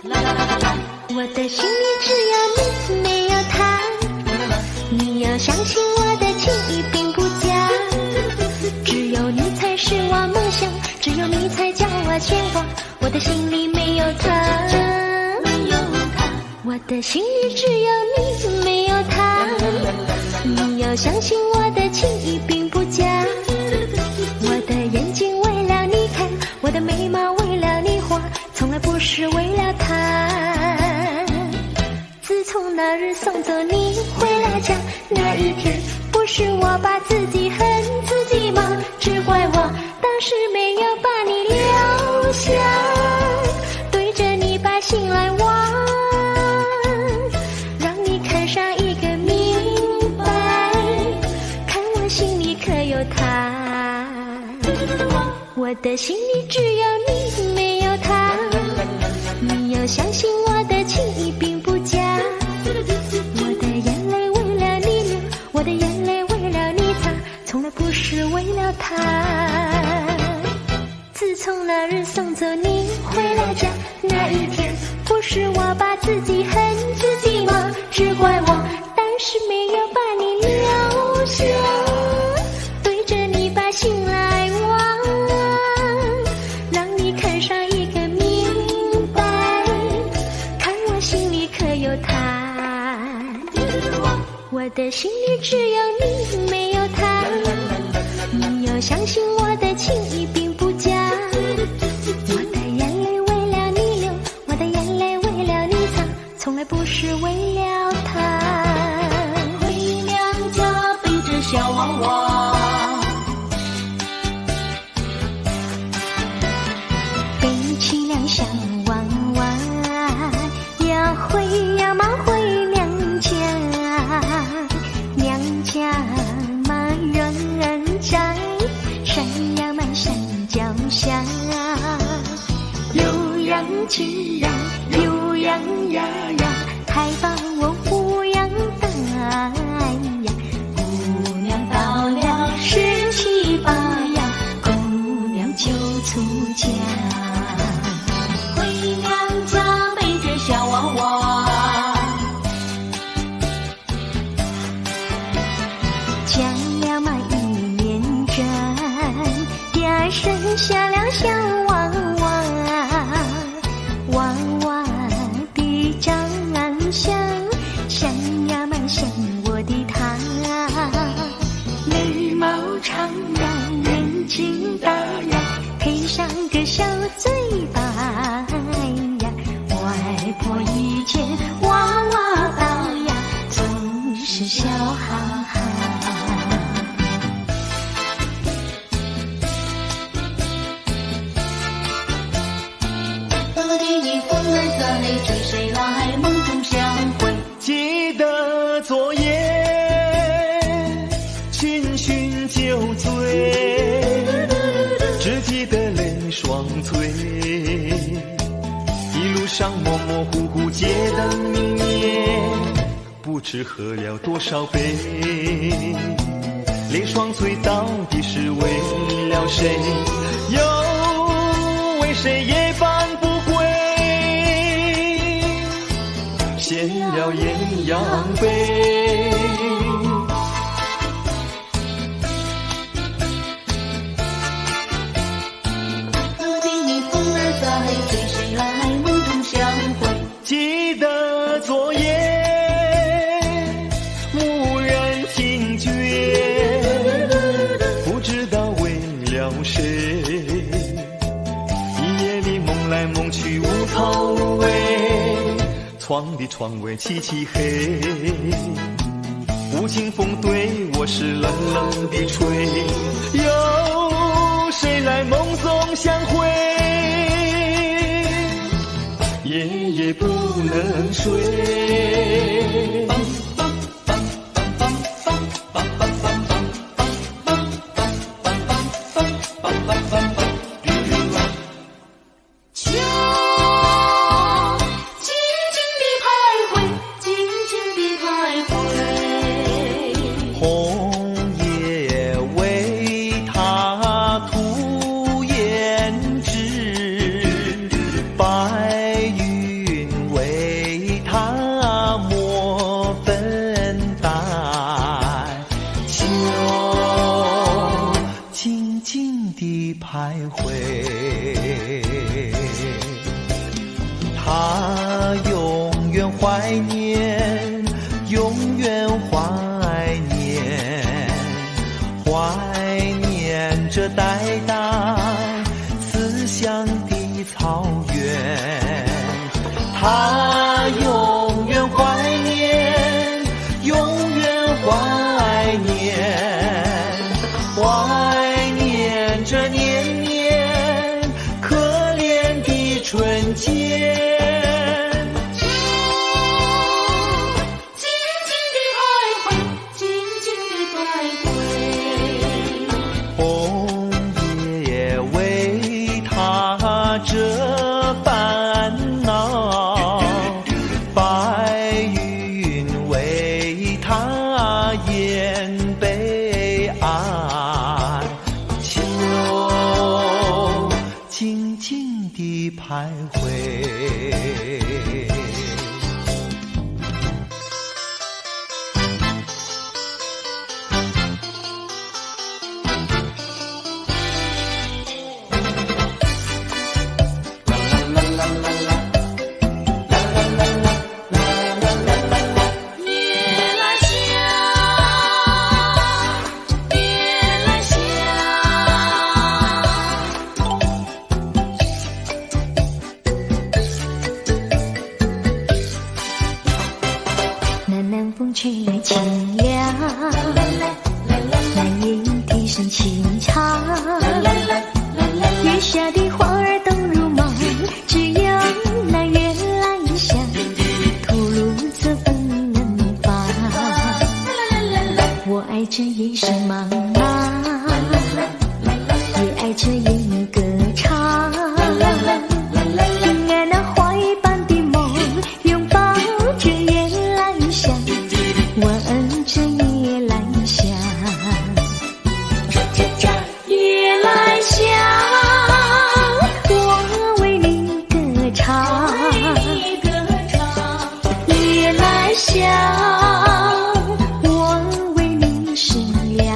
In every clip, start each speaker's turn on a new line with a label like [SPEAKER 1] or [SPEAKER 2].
[SPEAKER 1] 我的心里只有你，没有他。你要相信我的情意并不假，只有你才是我梦想，只有你才叫我牵挂。我的心里没有他，没有他。我的心里只有你，没有他。你要相信我的情意并不假，我的眼睛为了你看，我的眉毛为了你画，从来不是为了他。自从那日送走你回了家，那一天不是我把自己恨自己吗？只怪我当时没有把你留下，对着你把心来挖，让你看上一个明白，看我心里可有他。我的心里只有你，没有他。你要相信我的情意并不假，我的眼泪为了你流，我的眼泪为了你擦，从来不是为了他。自从那日送走你回了家，那一天不是我把自己恨自己吗？只怪我当时没有把你留下，对着你把心来挖，让你看上一个明白，看我心里可有他。我的心里只有你，没有他。你要相信我的情意并不假，我的眼泪为了你流，我的眼泪为了你擦，从来不是为了他。
[SPEAKER 2] 回娘家背着小娃娃，
[SPEAKER 1] 背起两小娃娃，要回呀嘛回娘家，娘家嘛人在山呀嘛山脚下，悠扬起呀悠扬呀呀，还把我抚养大呀，姑娘到了17、8呀，姑娘就出家。
[SPEAKER 2] 回娘家背着小娃娃，
[SPEAKER 1] 嫁了嘛1年整，呀生下了小娃娃，娃娃的长相像呀嘛像我的他，眉毛长呀，眼睛大呀，配上个小嘴巴呀，外婆一见娃娃到呀，总是笑哈哈。
[SPEAKER 2] 我的你风儿在，追谁来梦中相会？
[SPEAKER 3] 记得昨夜寻寻酒醉，只记得泪双垂，一路上模模糊糊街灯明灭，不知喝了多少杯，泪双垂到底是为了谁？又为谁夜半不归？献了鸳鸯杯。
[SPEAKER 2] 我的你风儿在，追谁来梦中相会？
[SPEAKER 3] 记得昨夜无人听觉，不知道为了谁，一夜里梦来梦去无头无尾，窗的窗外漆漆黑，无情风对我是冷冷的吹，有谁来梦中相会？夜夜不能睡。
[SPEAKER 2] 家静静地徘徊，静静地徘徊。
[SPEAKER 3] 红叶为他涂胭脂，白玉地徘徊。他永远怀念，永远怀念，怀念着代代思乡的草原。他永远怀念，永远怀念，怀念着年年可怜的春节。这烦恼，白云为他掩悲哀，秋静静地徘徊。
[SPEAKER 1] 南风吹来清凉，蓝叶啼声轻唱，月下的花儿都如梦，只有那月来香，吐露着芬芳。我爱这夜深茫茫，也爱这夜歌唱，听爱那花一般的梦，拥抱着月来香，闻着夜来香。夜来香，我为你歌唱。夜来香，我为你思量。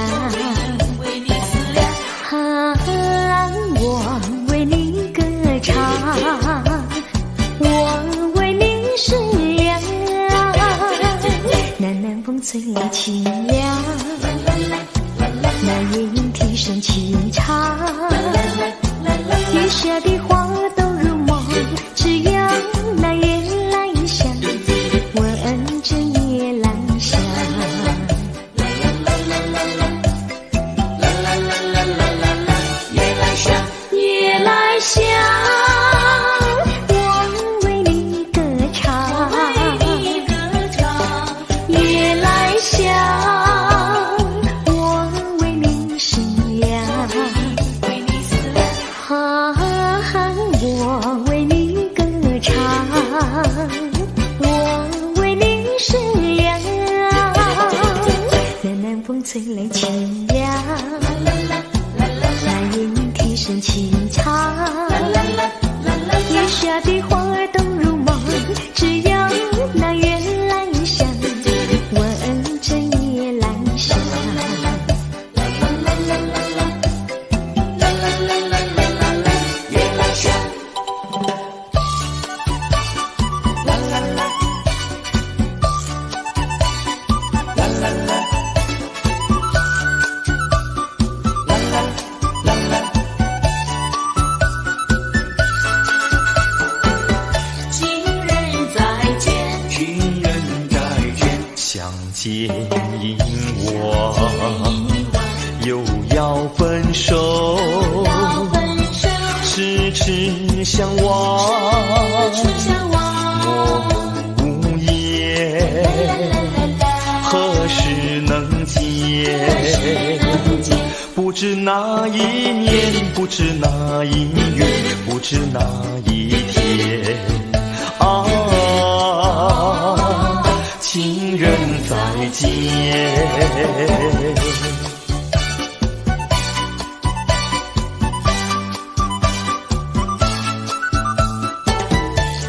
[SPEAKER 1] 我为你歌唱，我为你思量。南风吹来清凉，那夜莺啼声轻唱，月下的花都如梦，只有那月来香，闻着夜来香。夜来香，我为你歌唱。夜来香，我为你思量。我为你歌唱，我为你思量。南风吹来清凉，那夜莺啼声轻唱，月下的花儿都如梦，只有那月来香，闻着夜来香。
[SPEAKER 3] 见因我又要分手，咫尺相望，莫无言，何时能见？不知哪一年，不知哪一月，不知哪一天啊，情人再见。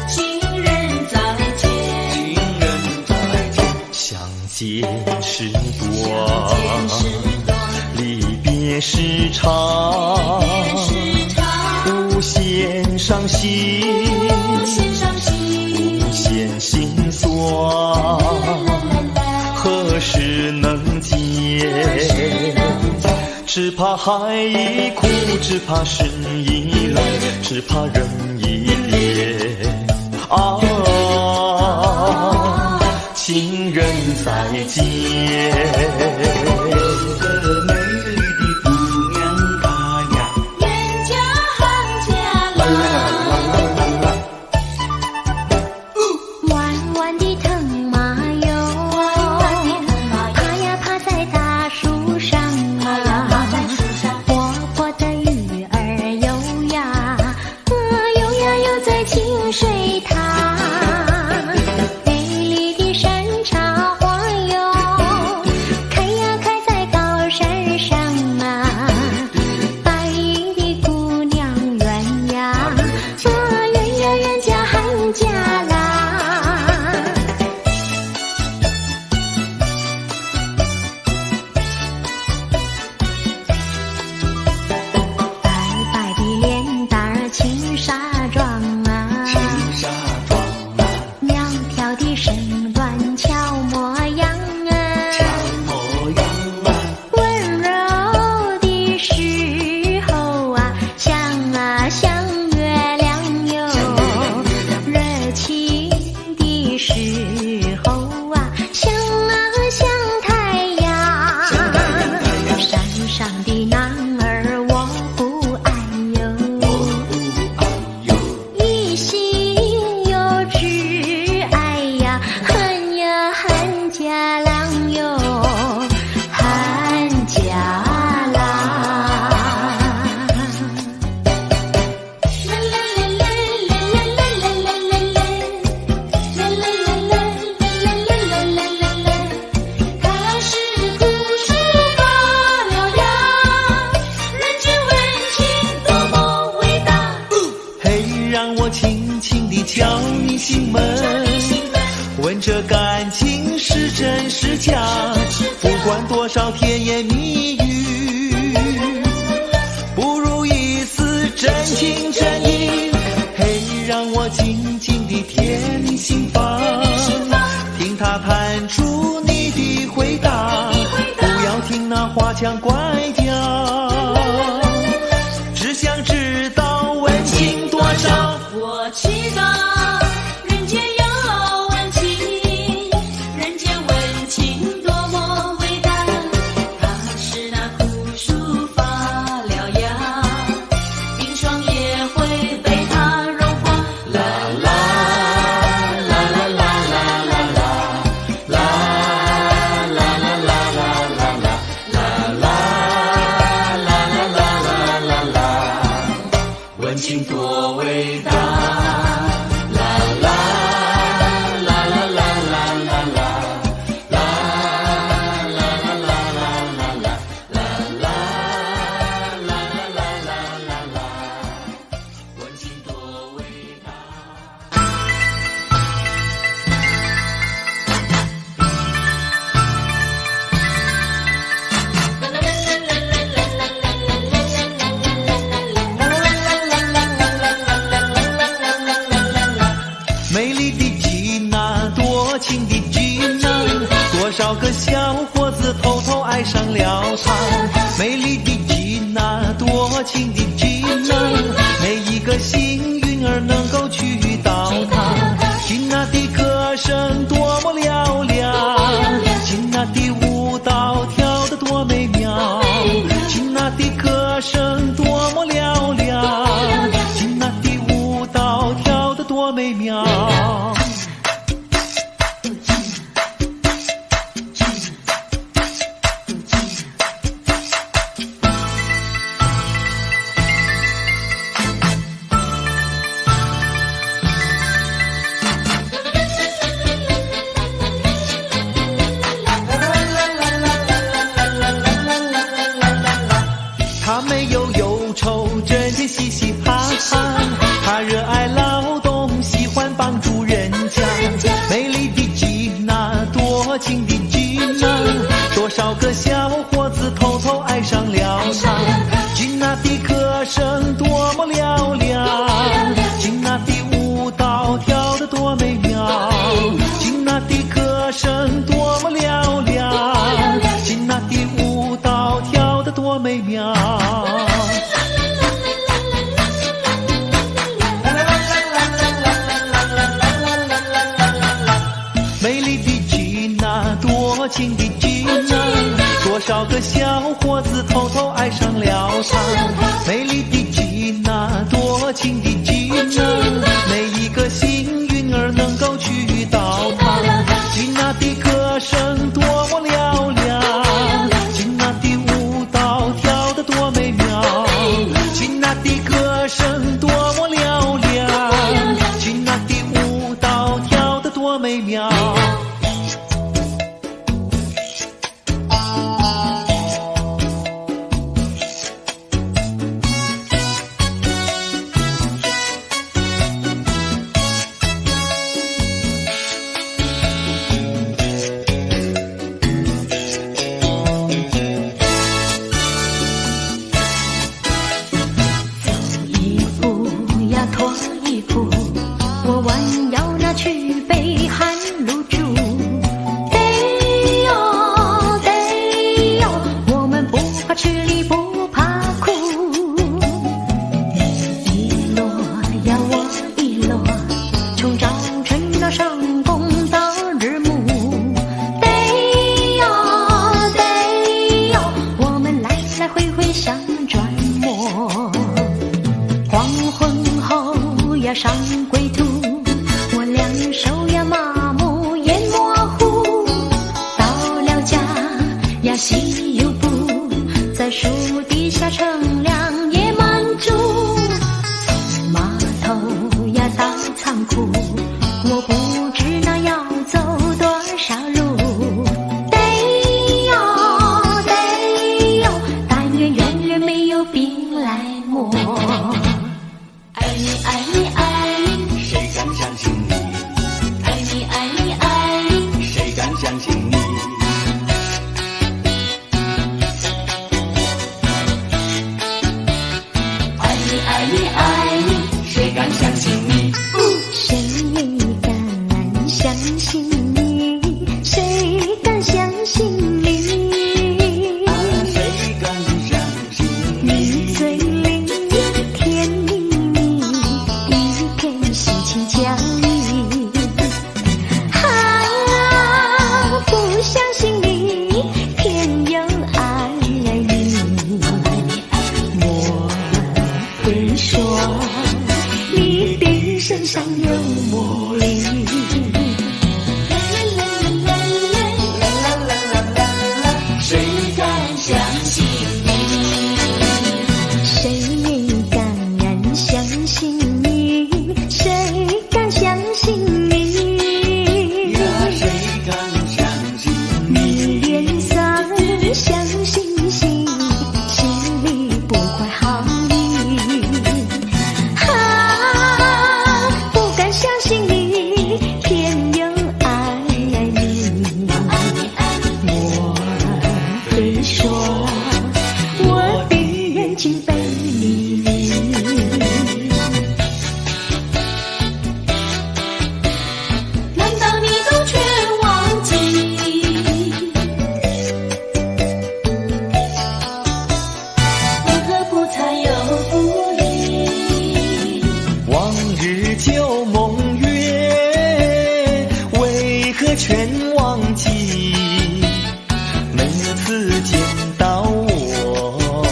[SPEAKER 2] 情人再见，
[SPEAKER 3] 相见时短，离别时长。献上心，
[SPEAKER 2] 献上心，
[SPEAKER 3] 不嫌心酸，何时能解？只怕海已枯，只怕身已老，只怕人已别。啊，情人再见。
[SPEAKER 1] 水塘，美丽的山茶花哟，开呀开在高山上啊。白云的姑娘圆呀，圆呀圆家喊家啦。白白的脸蛋儿青纱妆啊。苗条的身段俏模样啊，温柔的时候啊像月亮哟，热情的时候啊像太阳。山上的男儿我不爱哟，一心有只爱呀，恨家郎哟，恨家郎。啦啦啦啦啦啦啦啦啦啦，啦啦啦啦啦啦啦啦啦。他是古树发了芽，人间温情多么伟大。
[SPEAKER 3] 嘿，让我轻轻地敲你心门，问这感情是真是假，不管多少甜言蜜语，不如一丝真情真意。嘿，让我静静地贴你心房，听他弹出你的回答，不要听那花腔怪调，只想知道温情多少。
[SPEAKER 2] 我知道人间有温情，人间温情多么伟大。它是那枯树发了芽，冰霜也会被它融化。啦啦啦啦啦啦啦啦啦啦啦啦啦啦啦啦啦，温情多伟大。
[SPEAKER 3] 美丽的吉娜，多情的吉娜，多少个小伙子偷偷爱上了她。美丽的吉娜，多情的吉娜，没一个幸运儿能够娶到她。吉娜的歌声多么嘹亮，吉娜的舞蹈跳得多美妙，吉娜的歌声多么嘹亮，吉娜的舞蹈跳得多美妙。他没有忧愁，整天嘻嘻哈哈，他热爱劳动，喜欢帮助人家。美丽的吉娜，多情的吉娜，多少个小伙子偷偷爱上了她。吉娜的歌声多么嘹亮，歌声多么嘹亮，亲爱的舞蹈跳得多美妙。
[SPEAKER 1] 我弯腰拿去北韩露珠，得哟得哟，我们不怕吃力不怕苦，一摞呀我一摞，从早晨到上工到日暮，得哟得哟，我们来来回回像转磨，黄昏后呀上归途。手呀麻木眼模糊，到了家呀洗又补，在树底下乘凉也满足，从码头呀到仓库，我不知那要走多少路，得哟得哟，但愿远远没有兵来磨，爱你爱你爱你，
[SPEAKER 3] 谁敢相信你？
[SPEAKER 1] 爱你爱你爱你，
[SPEAKER 3] 谁敢相信你？
[SPEAKER 2] 爱你爱你爱你，谁敢相信你？
[SPEAKER 1] 谁敢相信你？谁敢相信你？
[SPEAKER 3] 谁敢相信
[SPEAKER 1] 你
[SPEAKER 3] 你？
[SPEAKER 1] 嘴里甜蜜蜜，一片喜庆交易。不相信你，偏又爱你。我会说你的身上有魔力。
[SPEAKER 2] 谁敢相信你？
[SPEAKER 1] 谁敢相信你？谁敢相信你？
[SPEAKER 3] 谁敢相信
[SPEAKER 1] 你脸上像星星，心里不怀好意。不敢相信你，偏又爱你。我会说，我的眼睛被你迷。
[SPEAKER 2] 难道你都全忘记？为何不才有不离？
[SPEAKER 3] 往日旧梦月，为何全忘记？每次见到我，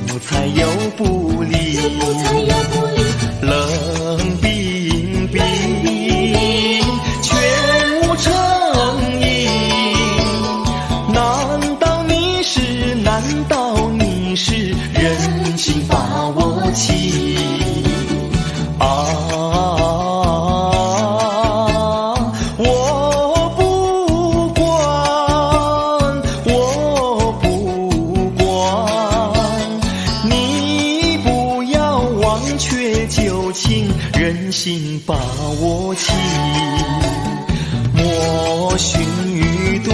[SPEAKER 3] 不猜又不离，
[SPEAKER 2] 不才有不离。
[SPEAKER 3] 冷冰冰，全无诚意。难道你是忍心把我弃？我不管，我不管，你不要忘却旧情，忍心把我弃。莫寻余度，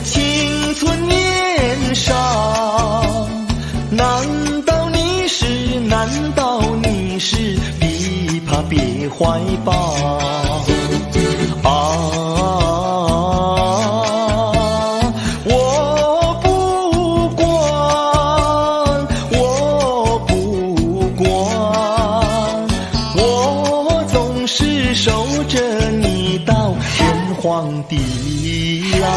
[SPEAKER 3] 青春年少，难道你是琵琶别怀抱？我不管，我不管，我总是守着你到天荒地老。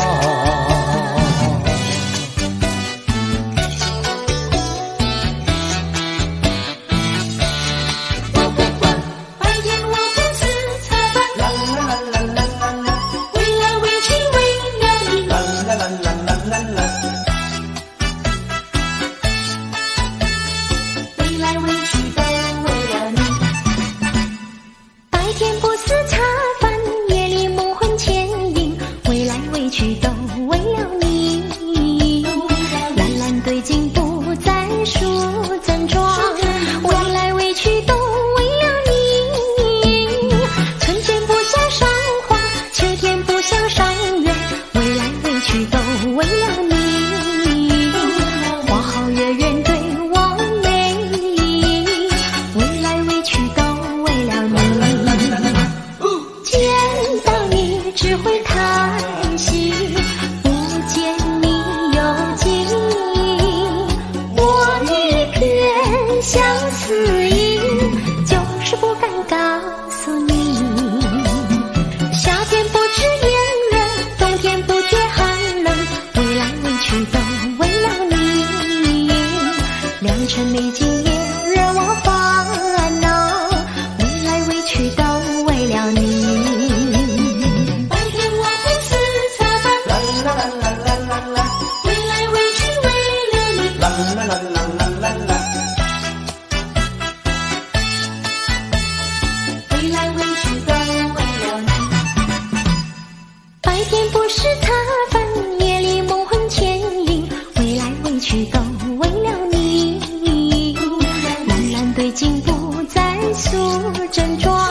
[SPEAKER 1] 症状，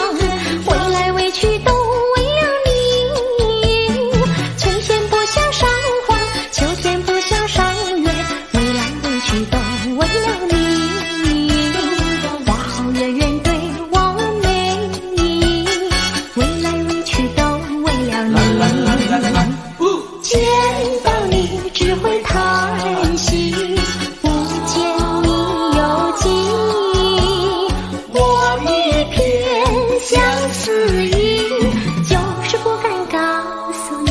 [SPEAKER 1] 未来委屈都为了你。春天不想赏花，秋天不想赏月，未来委屈都为了你。花好月圆对我美，未来委屈都为了你。见到你只会叹息，不见你有记忆。我一片相思意，就是不敢告诉你。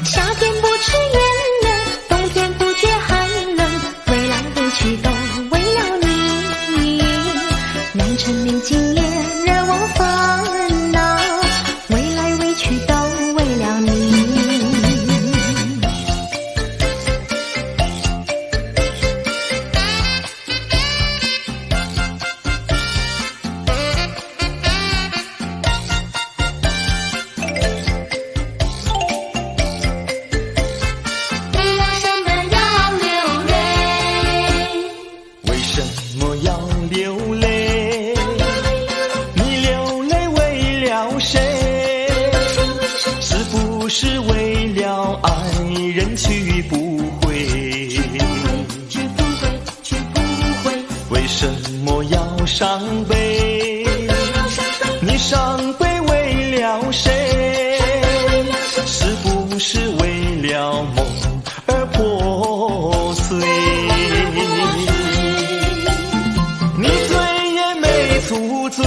[SPEAKER 1] 夏天不吃炎热，冬天不觉寒冷，未来委屈都为了你。良辰美景也惹我烦恼，未来委屈都为了你。
[SPEAKER 3] 为什么要流泪？你流泪为了谁？是不是为了爱人去不回？为什么要伤悲？你伤悲为了谁？是不是为了梦而破碎？你醉也没宿醉，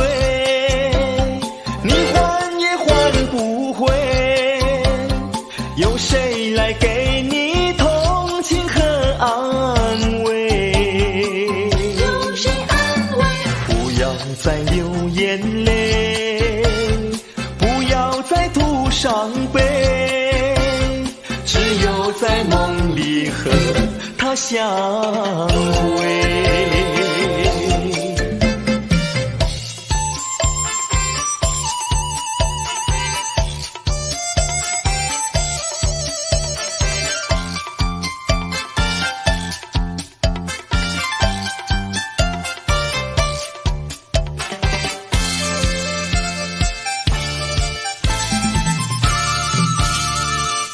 [SPEAKER 3] 你还也还不回，有谁来给你同情和安慰？不要再流眼泪，不要再徒伤悲，只有在梦里和他相会。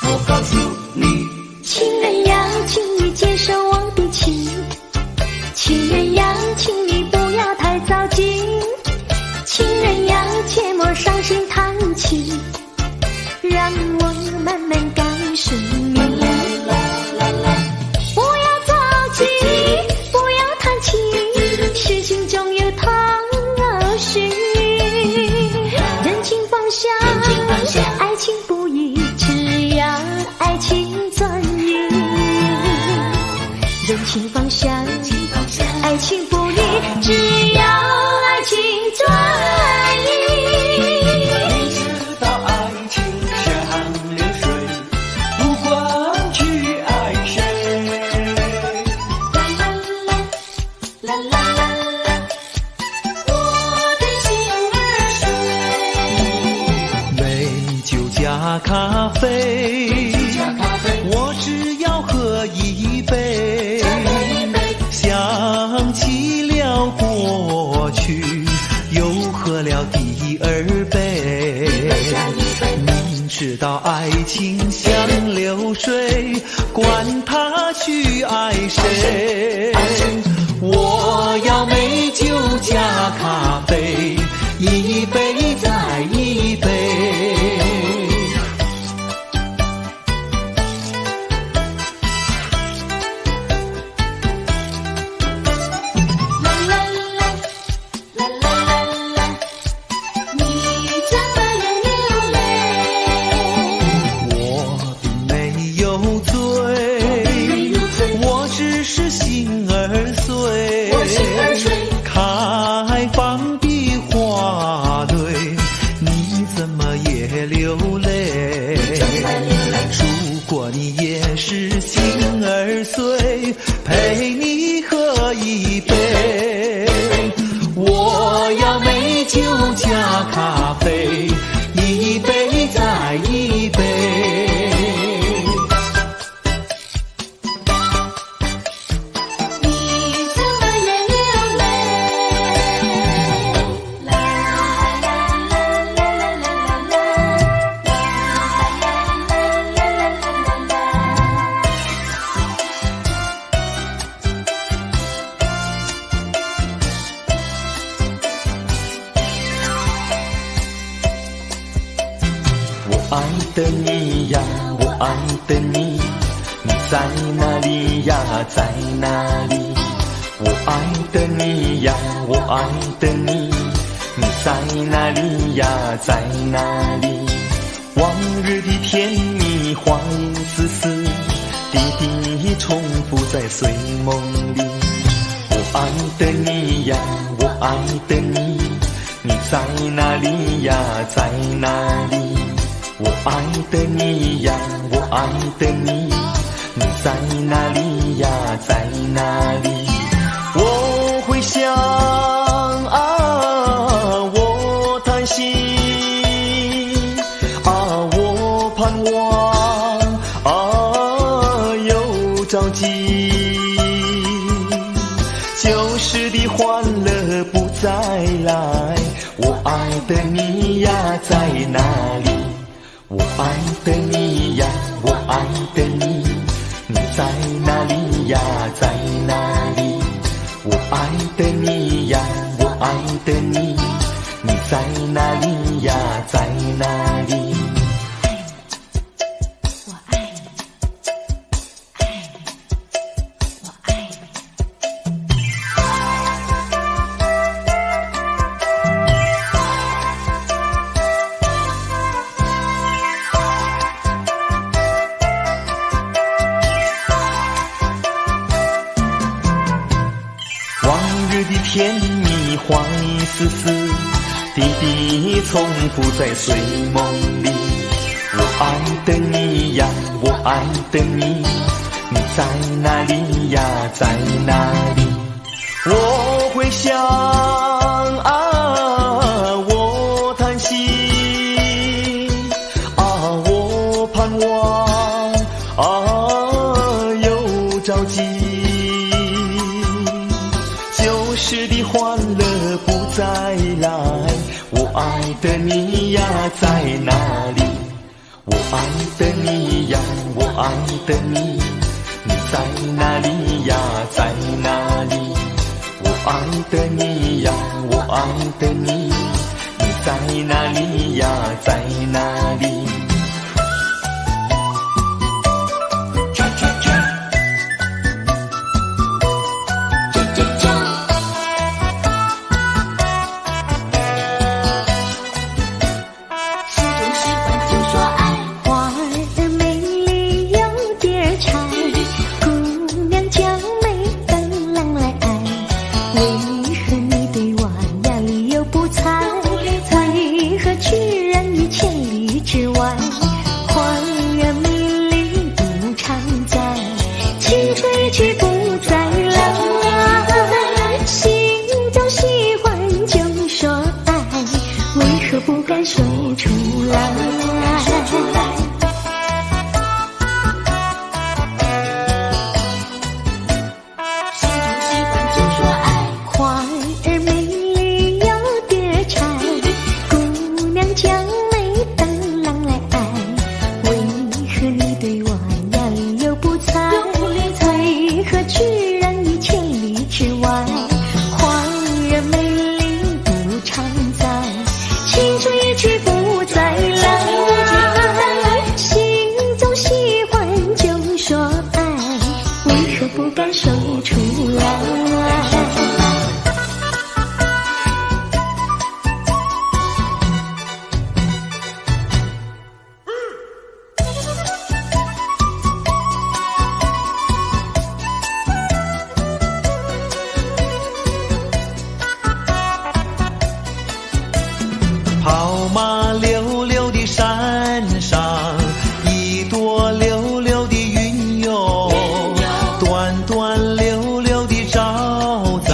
[SPEAKER 3] 我告诉你，
[SPEAKER 1] 情人呀，请你接受我的情。情人呀，请你不要太早进。情人呀，切莫伤心叹气，让我慢慢感受你。不要着急，不要叹气，事情总有它序。人情放下，爱情不移，只要爱情专一。人情放下，爱情不移，只要爱情专一。
[SPEAKER 3] 你知道爱情像流水，不管去爱谁。
[SPEAKER 2] 啦啦啦啦，我的心儿水。
[SPEAKER 3] 美酒加咖啡，我只要喝一杯，想起了过去，又喝了第二杯。明知道爱情像流水，管他去爱谁，我要美酒加咖啡，一杯再一杯。开放的花堆爱的你呀，我爱的你，你在哪里呀，在哪里？我爱的你呀，我爱的你，你在哪里呀，在哪里？往日的甜蜜花影丝丝，滴滴重复在睡梦里。我爱的你呀，我爱的你，你在哪里呀，在哪里？我爱的你呀，我爱的你，你在哪里呀，在哪里？我会想啊，我叹息啊，我盼望啊，又着急。旧时的欢乐不再来，我爱的你呀，在哪里？我爱的你呀，我爱的你，你在哪里呀，在哪里？我爱的你呀，我爱的你，你在哪里呀，在哪里？
[SPEAKER 2] 我爱你，爱你，我爱你。
[SPEAKER 3] 往日的甜蜜花影丝丝，滴滴重复在睡梦里。我爱的你呀，我爱的你，你在哪里呀，在哪里？我会想啊，我叹息啊，我盼望啊，又着急。旧时的欢乐不再来，我爱的你呀，在哪里？我爱的你呀，我爱的你，你在哪里呀，在哪里？我爱的你呀，我爱的你，你在哪里呀，在哪里？
[SPEAKER 1] 不敢说出来，
[SPEAKER 2] 心中喜欢就说爱，
[SPEAKER 1] 花儿美丽有蝶钗，姑娘将美等郎来爱，为何你对我呀理又不睬？为何居然你千里之外？花儿美丽不常在，青春一去不再来，心中喜欢就说爱，为何不敢说出来？
[SPEAKER 3] 跑马溜溜的山上，一朵溜溜的云哟，端端溜溜的照在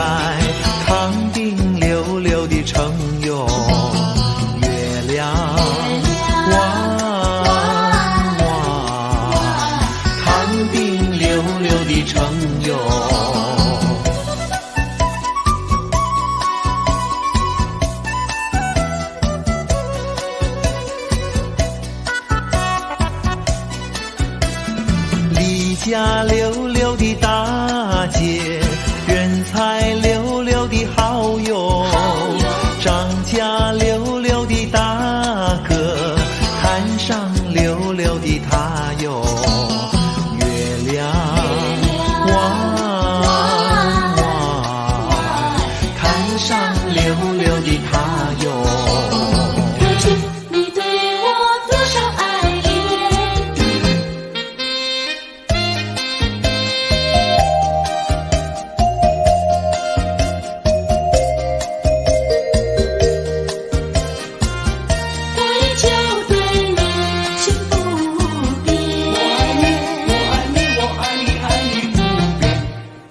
[SPEAKER 3] 康定溜溜的城哟。月亮弯弯，康定溜溜的城哟。家溜溜的大姐，人才溜溜的好友，张家溜溜的大哥，看上上溜溜的他哟。
[SPEAKER 2] 过去你对我多少爱恋，我依旧对你心不变。
[SPEAKER 3] 我爱你，我爱你，爱你不变。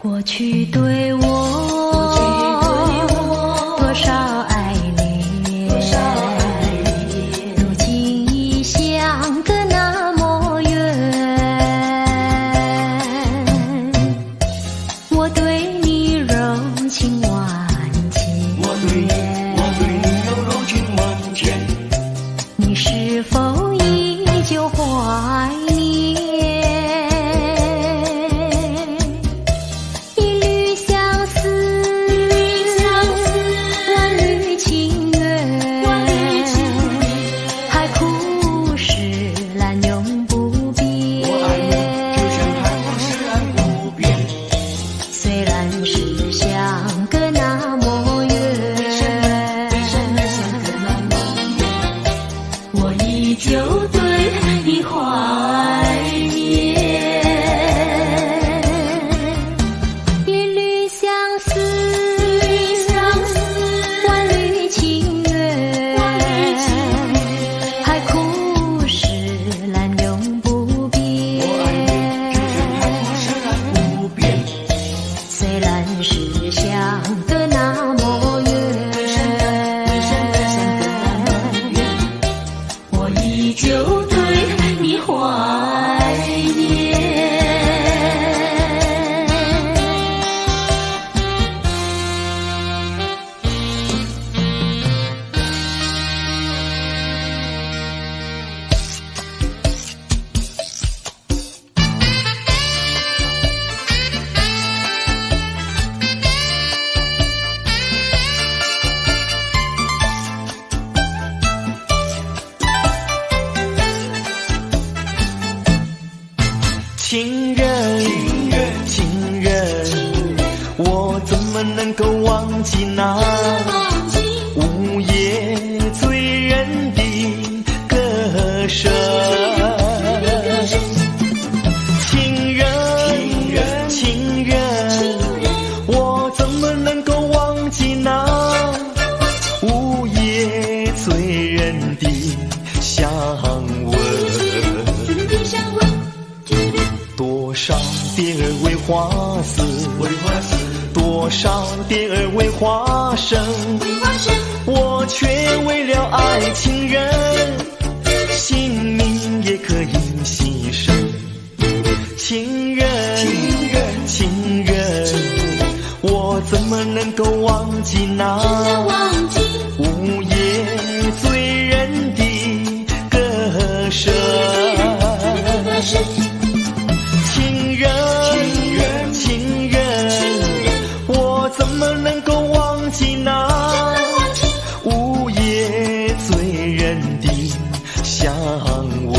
[SPEAKER 1] 过去对我多少爱恋，如今已相隔那么远。我对你柔情万千，
[SPEAKER 3] 我对你有柔情万千。
[SPEAKER 1] 你是否依旧怀念？一缕相思，万缕情缘，海枯石烂永不变。
[SPEAKER 3] 我爱你，就像海枯石烂不变。
[SPEAKER 1] 虽然是相隔那么远，我依旧对你怀念。一缕相思，万缕情缘，海枯石烂永不变。
[SPEAKER 3] 我爱你，就像海枯石烂不变。
[SPEAKER 1] 虽然是相隔那么远，我依旧对你怀念。
[SPEAKER 3] 情人，我怎么能够忘记那午夜醉人的歌声？情人，我怎么能够忘记那午夜醉人的香吻？多少蝶儿为花死，多少蝶儿为花生，我却为了爱情人，性命也可以牺牲。情人，我怎么能够忘记那午夜醉人的歌声？情人，我怎么能够忘记那午夜醉人的香吻？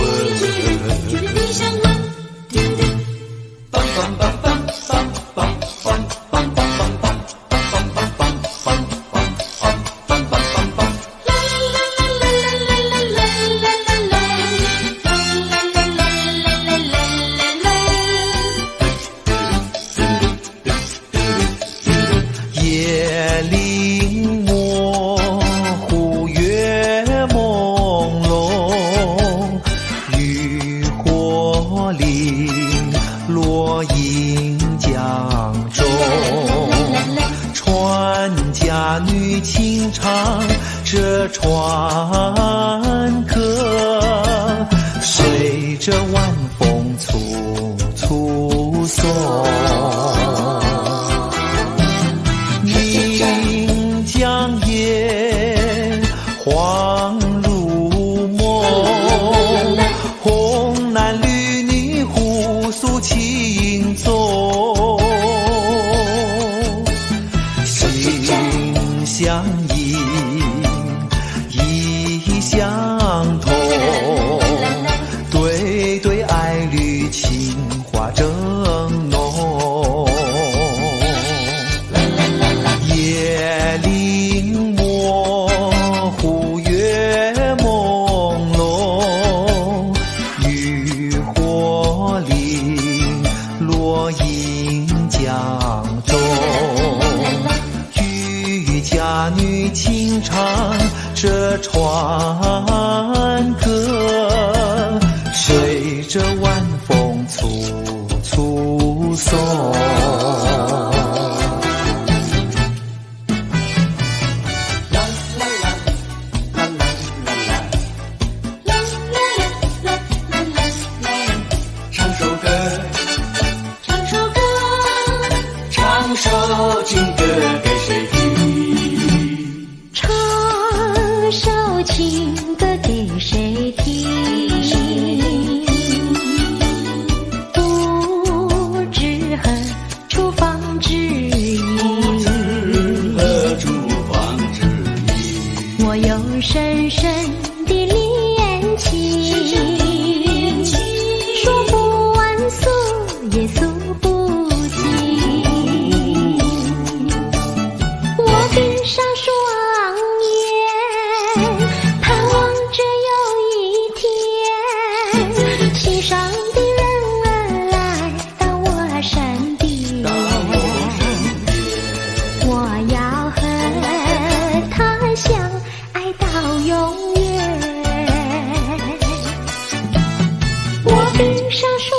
[SPEAKER 3] 夜里模糊，月朦胧，渔火里落英江中，船家女轻唱着船歌，随着晚风簇簇送。岷江夜恍如梦，红男绿女互诉情踪，心相印，意相通，对对爱侣情话正浓。夜里唱着船歌，随着晚风簇簇送。唱首情歌给谁听？
[SPEAKER 1] 唱首情歌给谁听？不知何处方知音？我有深深的恋情，说不完诉也诉不尽。我闭上双眼，盼望着有一天，心上的人来到我身边，我要和他相爱到永远。我闭上双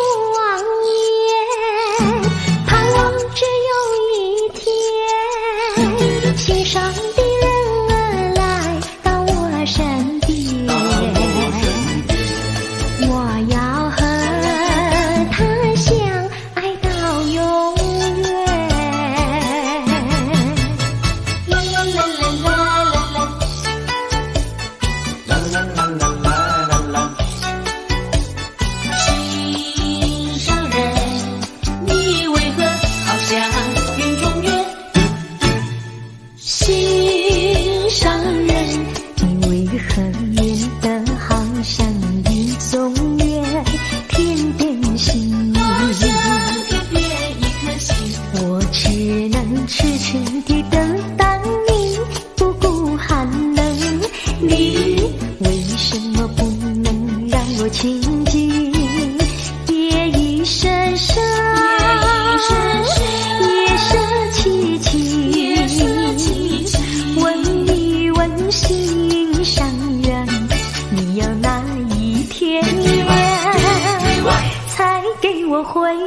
[SPEAKER 1] 眼，盼望着有一天，心上的人来到我身边，我要和他相爱到永远。啦啦啦啦啦啦啦，心上人，你为何好像云中月？心上人，你为何变得好像云中月？天边星，天边一颗星，我只能痴痴地等待你，不顾寒冷。你为什么不能让我亲近？夜已深深，夜色凄凄，问一问心上人，你要哪一天才给我回应？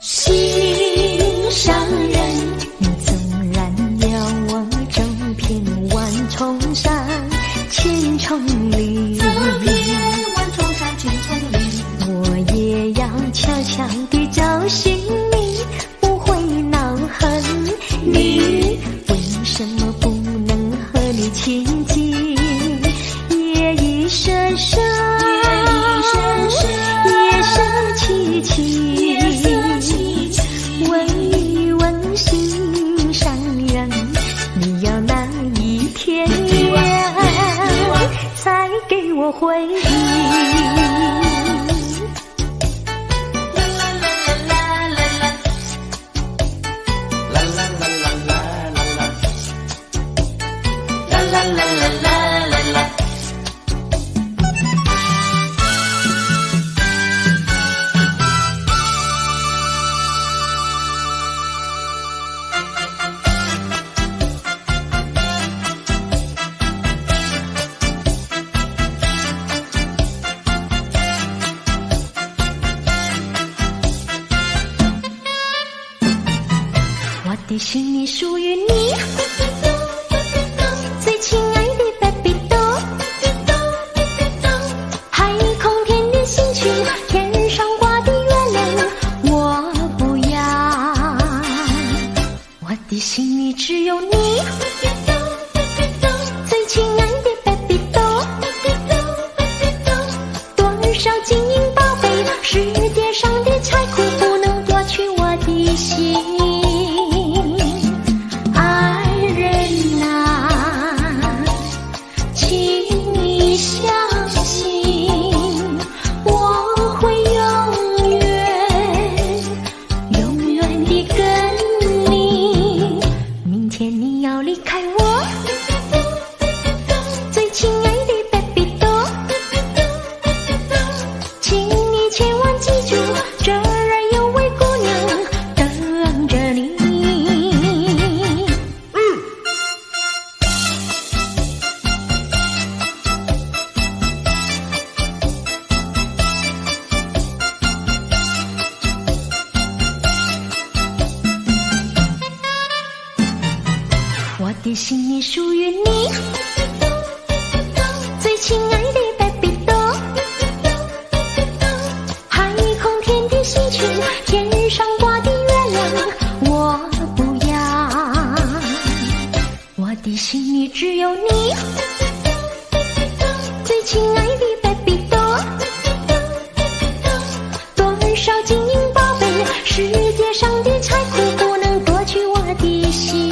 [SPEAKER 1] 心上人，你纵然要我走遍万重山千重岭，我也要悄悄地找寻你，不会恼恨。你为什么不能和你亲近？夜已深深，夜色凄凄，问一问心上人，你要哪一天才给我回应？我的心里属于你，最亲爱的 baby 都，海空天的星群，天上挂的月亮，我不要。我的心里只有你，最亲爱的 baby 都，多少金银宝贝，世界上的财富不能夺取我的心。亲爱的 baby 多，请你千万记住，这儿有位姑娘等着你。我的心里属于你，最亲爱的 baby 多，海空天地细去，天上挂的月亮我不要，我的心里只有你，最亲爱的 baby 多，多少金银宝贝，世界上的财富不能夺取我的心。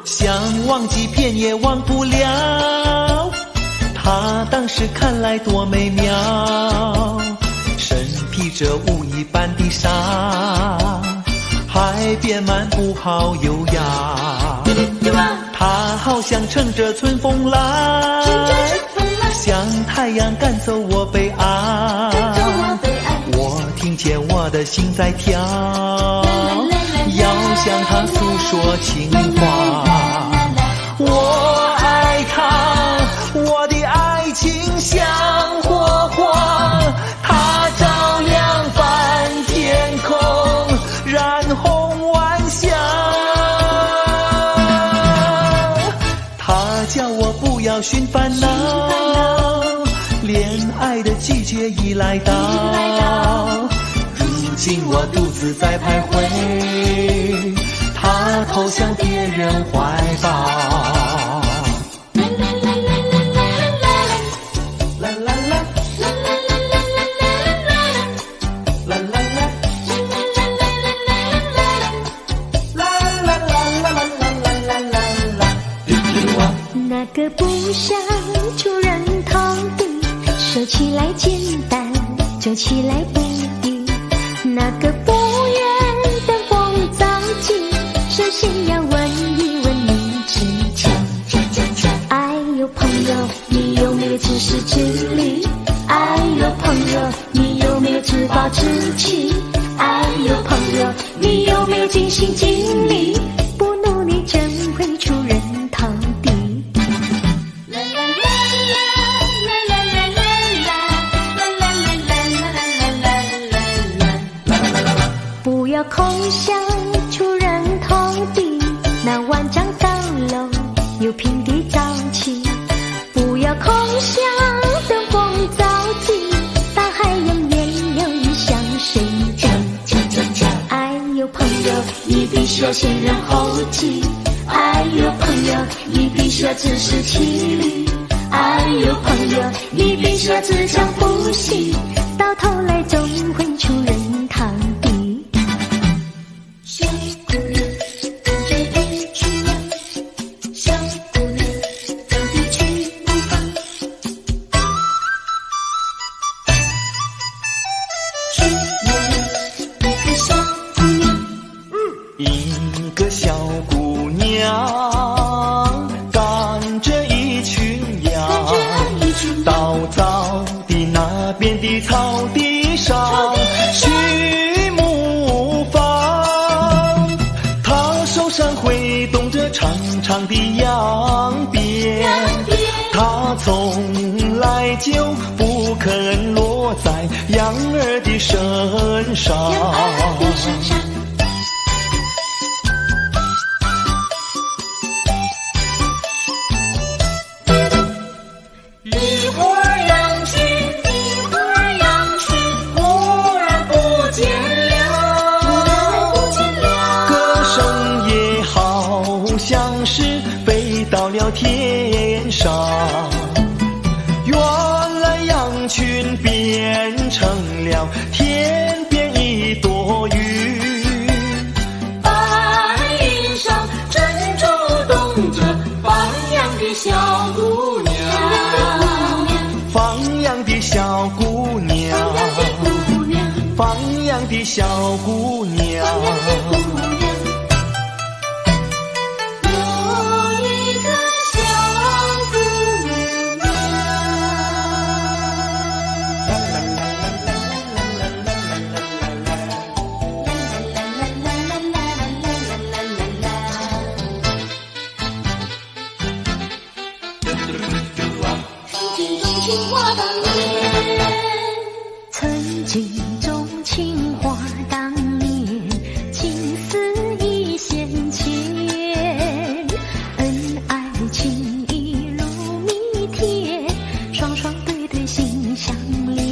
[SPEAKER 3] 想忘记片也忘不了，她当时看来多美妙，身披着雾一般的纱，海边漫步好优雅。她好像乘着春风来，像太阳赶走我悲哀。我听见我的心在跳，要向她诉说情话。我爱他，我的爱情像火花，它照亮半天空，染红晚霞。它叫我不要寻烦恼，恋爱的季节已来到。如今我独自在徘徊，他投向别人怀抱。
[SPEAKER 1] 那个不想出人头的，说起来简单，做起来不易。那个不愿登峰造极，首先要问一问你之情。哎呦朋友，你有没有知识知理？哎呦朋友，你有没有自暴自弃？哎呦朋友，你有没有尽心尽力？不努力怎会出人头地？不要空想出人头地，那万丈高楼有平地造起。不要空想登峰造极，大海永远有鱼向水涨。哎呦朋友，你必须要先人后己。哎呦朋友，你必须要自食其力。哎呦朋友，你必须要自强不息，到头来总会出人头地。小姑娘这里去呀，小姑娘到底去哪方？去哪里？一个小姑娘，
[SPEAKER 3] 一个小姑娘赶着一群羊，到草地那边的草地上去牧放。她手上挥动着长长的羊鞭，她从来就不肯落在羊儿的身上。小姑娘。
[SPEAKER 2] 有一个小姑娘。
[SPEAKER 1] 曾经钟情话当年，情丝已现前，恩爱情意如蜜甜，双双对对心相连。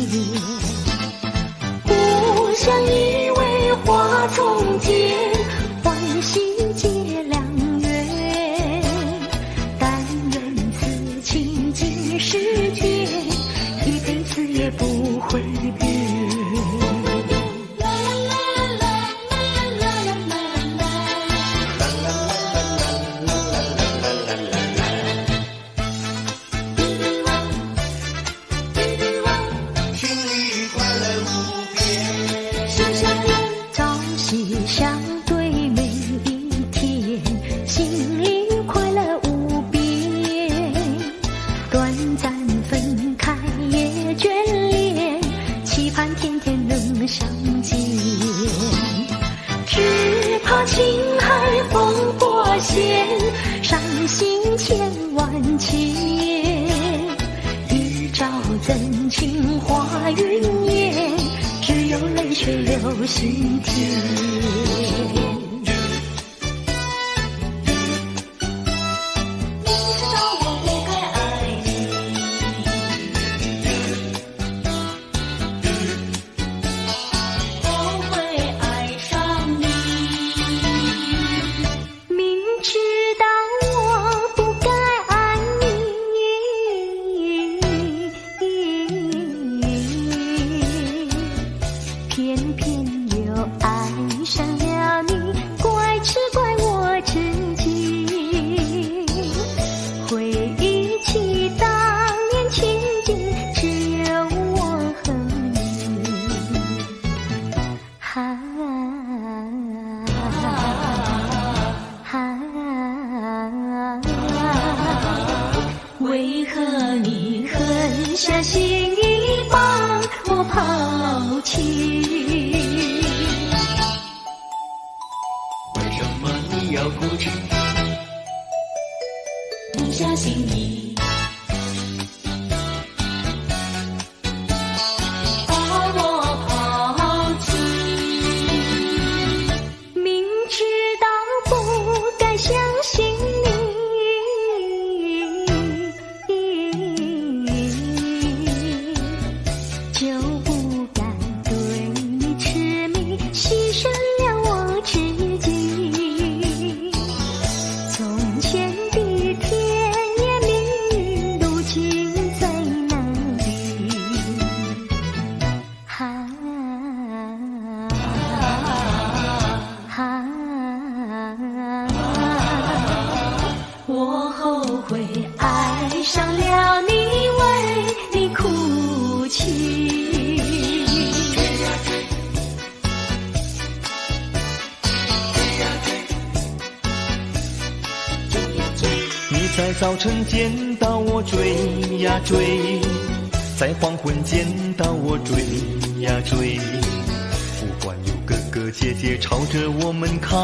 [SPEAKER 1] 互相依偎花丛间，欢喜结良缘。但愿此情今世间，一辈子也不会变。朝夕相对每一天，心里快乐无边。短暂分开也眷恋，期盼天天能相见。只怕情海风波险，伤心千万千。一朝真情化云烟，只有泪水流心田。为何你狠下心意把我抛弃？
[SPEAKER 3] 为什么你要哭泣？
[SPEAKER 2] 狠下心意，把我抛弃。
[SPEAKER 1] 明知道不该相信就不该对你痴迷，牺牲了我自己。从前的甜言蜜语，如今在哪里？我后悔爱上了你，为你哭泣。
[SPEAKER 3] 你在早晨见到我追呀追，在黄昏见到我追呀追。不管有哥哥姐姐朝着我们看，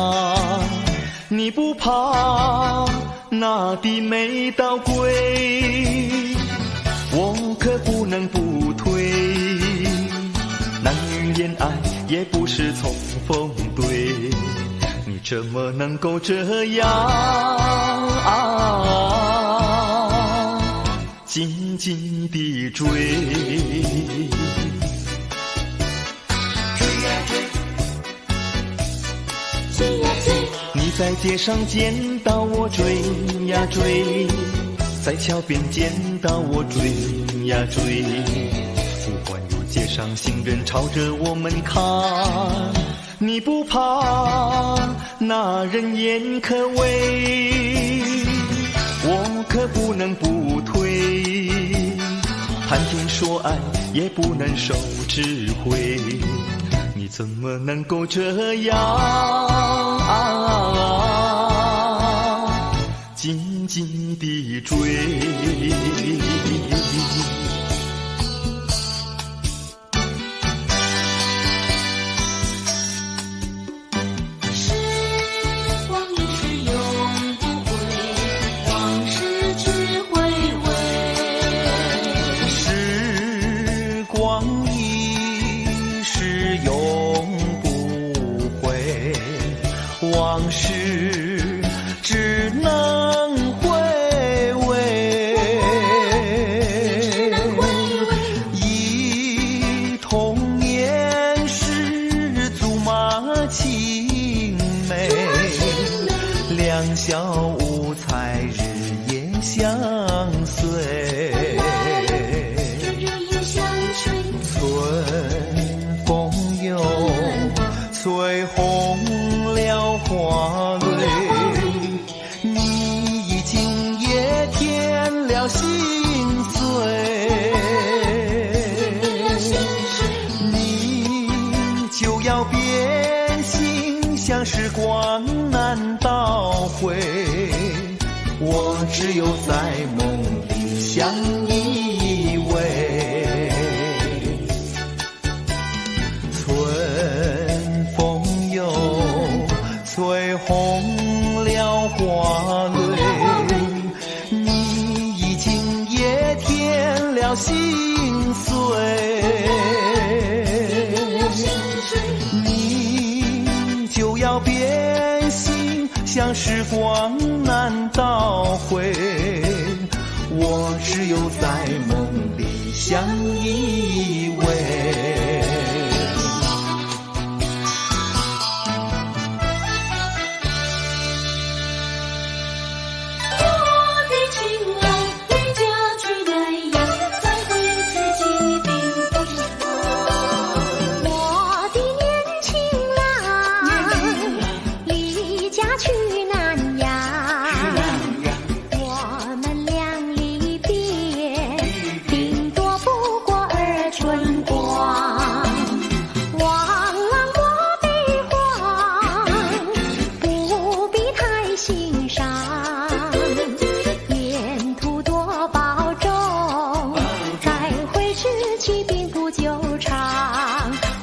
[SPEAKER 3] 你不怕那的美到归？我可不能不退，男女恋爱也不是从风对，你怎么能够这样紧紧地追？你在街上见到我追呀追，在桥边见到我追呀追。不管有街上行人朝着我们看，你不怕那人言可畏？我可不能不退，谈情说爱也不能受智慧。你怎么能够这样紧紧地追？往事只能回味，忆童年时竹马青梅，两小无猜日夜相随，春风又吹红了花蕊，你已经也添了心碎，你就要变心，像时光难倒回，我只有在梦里相依偎。吹红了花蕊，你已经也添了心碎，你就要变心，像时光难倒回，我只有在梦里相依偎。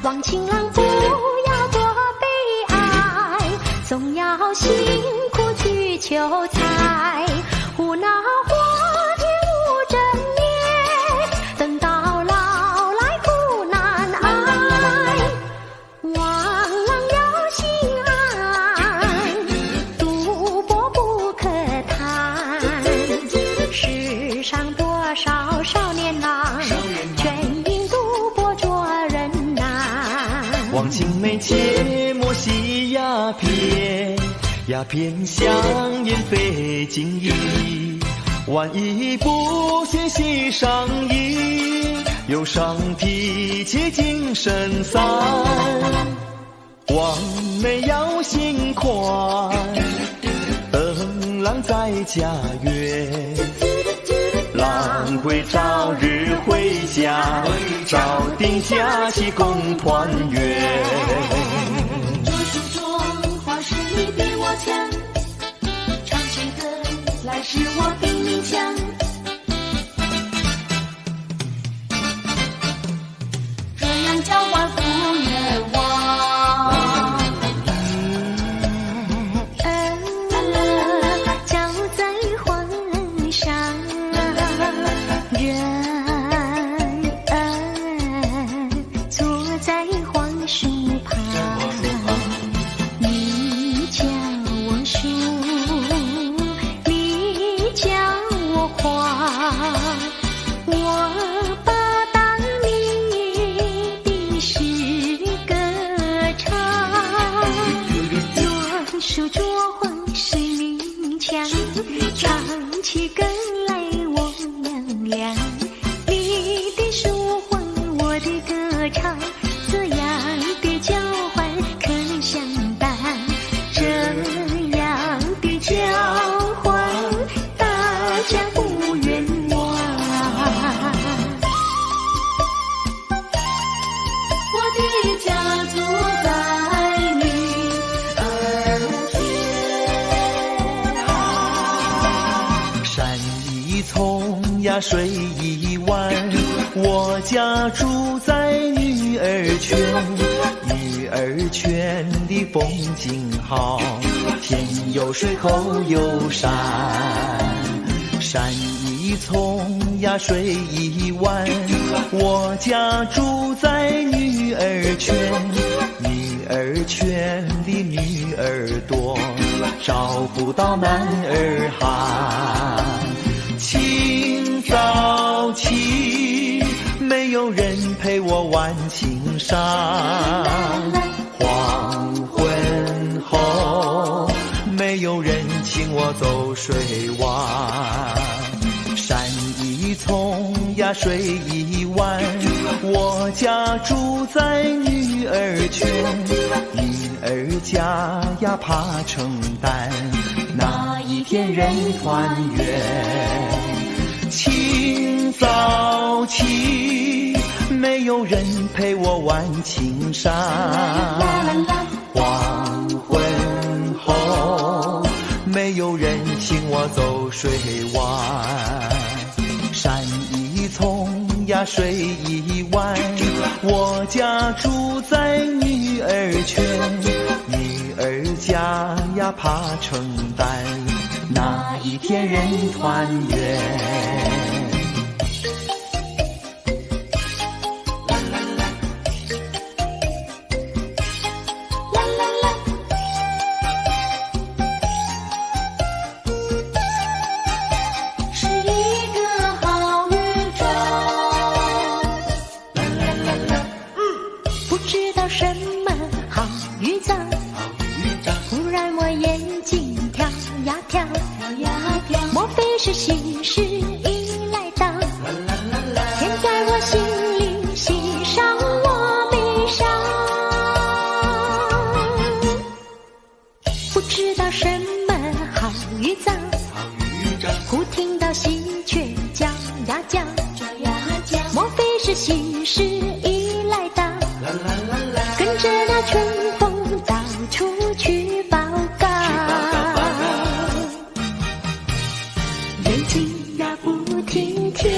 [SPEAKER 1] 望情郎不要多悲哀，总要辛苦去求财，胡闹花天无真烈，等到老来苦难挨。望郎要心安，赌博不可贪，世上多少少年郎全因赌博捉人难。
[SPEAKER 3] 望青梅切莫吸鸦片，鸦片香烟非经意，万一不幸喜上衣，忧伤脾气精神散。望妹要心宽，等郎在家园，郎会早日回家，早定假期共团圆。
[SPEAKER 2] 这书中话是你比我强，唱起歌来是我比你强。这样叫万福愿望。
[SPEAKER 1] 照在皇上，坐在黄树旁，你叫我树，你叫我花，我把当你的诗歌唱。左手捉黄是你强，唱起歌来我凉凉。你的书画我的歌唱，这样的交换可能相伴，这样的交换大家不冤枉。
[SPEAKER 2] 我的家族
[SPEAKER 3] 呀睡一晚，我家住在女儿泉，女儿泉的风景好，天有水后有山，山一丛呀睡一晚，我家住在女儿泉，女儿泉的女儿多，找不到男儿汉。清早起，没有人陪我玩情伤，黄昏后，没有人请我走水湾。山一丛呀睡一晚，我家住在女儿泉，女儿家呀怕承担，那一天人团圆。清早起，没有人陪我玩情山，黄昏后，没有人请我走水湾。山一丛呀睡一晚，我家住在女儿泉，女儿家呀怕承担，那一天人团圆。
[SPEAKER 1] 是喜事已来到，天在我心里，喜上我悲伤。不知道什么好预兆，忽听到喜鹊叫呀叫，莫非是喜事已来到？跟着那春风到处去报告。眼睛呀不停跳，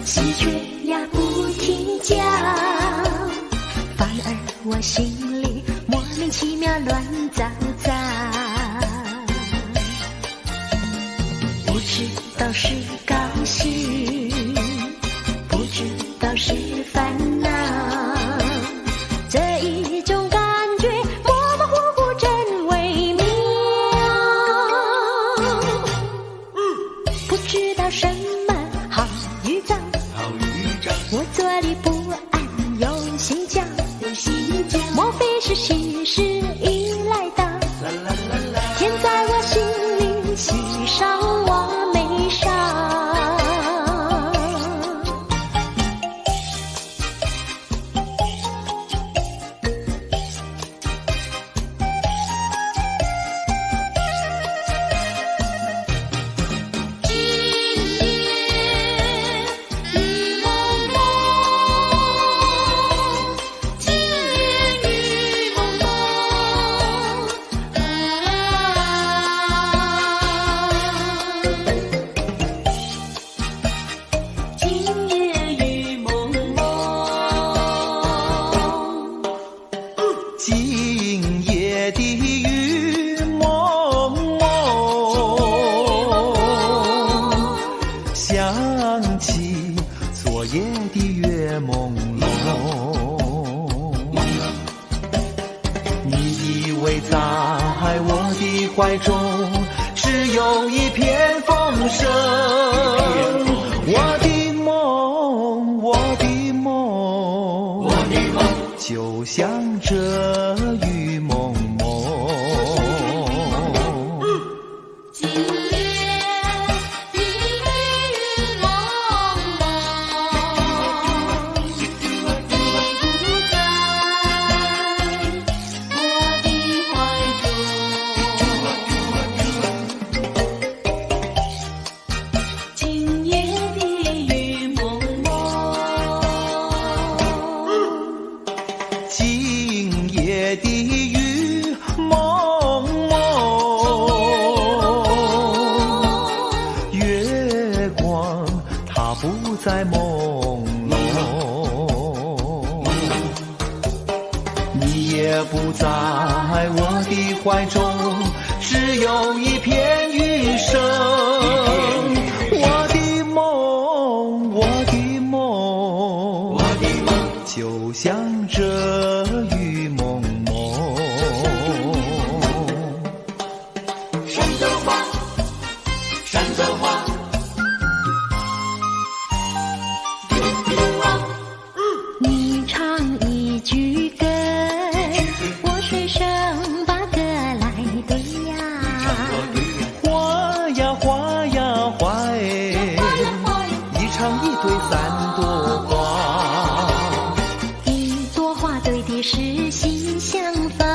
[SPEAKER 1] 喜鹊呀不停叫，反而我心里莫名其妙乱糟糟。不知道是高兴，不知道是烦恼，这一种感觉模模糊糊真微妙。不知道什么好预兆，我坐立不安有心跳，莫非是喜事已来到？天在我心里，喜上我眉梢。
[SPEAKER 3] 今夜的雨蒙蒙，想起昨夜的月朦胧。你以为在我的怀中只有一片风声，我的梦，我的梦，就像这雨蒙蒙。
[SPEAKER 2] 今夜的雨蒙蒙，你不在我的怀中。今夜的雨蒙蒙，
[SPEAKER 3] 今夜的你也不在我的怀中，只有一片余生。我的梦，我的梦，我的梦，就像这雨蒙蒙。
[SPEAKER 2] 山泽花，山泽花，
[SPEAKER 1] 你唱一句歌，我随声把歌来对呀。
[SPEAKER 3] 花呀花呀花哎，一唱一对三朵花。
[SPEAKER 1] 一朵花对的是心相逢，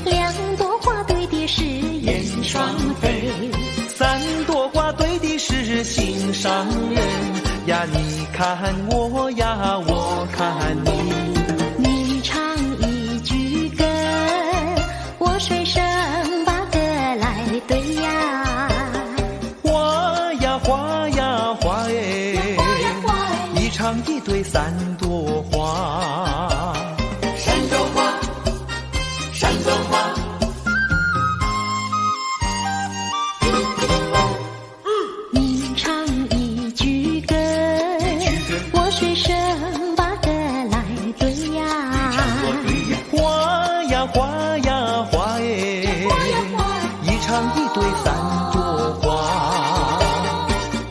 [SPEAKER 1] 两朵花对的是燕双飞，
[SPEAKER 3] 三朵花对的是心上人呀，你看我呀，我看你。
[SPEAKER 1] 你唱一句歌，我随声把歌来对呀。
[SPEAKER 3] 花呀花呀花哎，一唱一对三朵花。
[SPEAKER 2] 山泽花，山泽花，
[SPEAKER 1] 你唱一句歌，我随声把歌来对呀。
[SPEAKER 3] 花呀花呀花哎，一唱一对三朵花。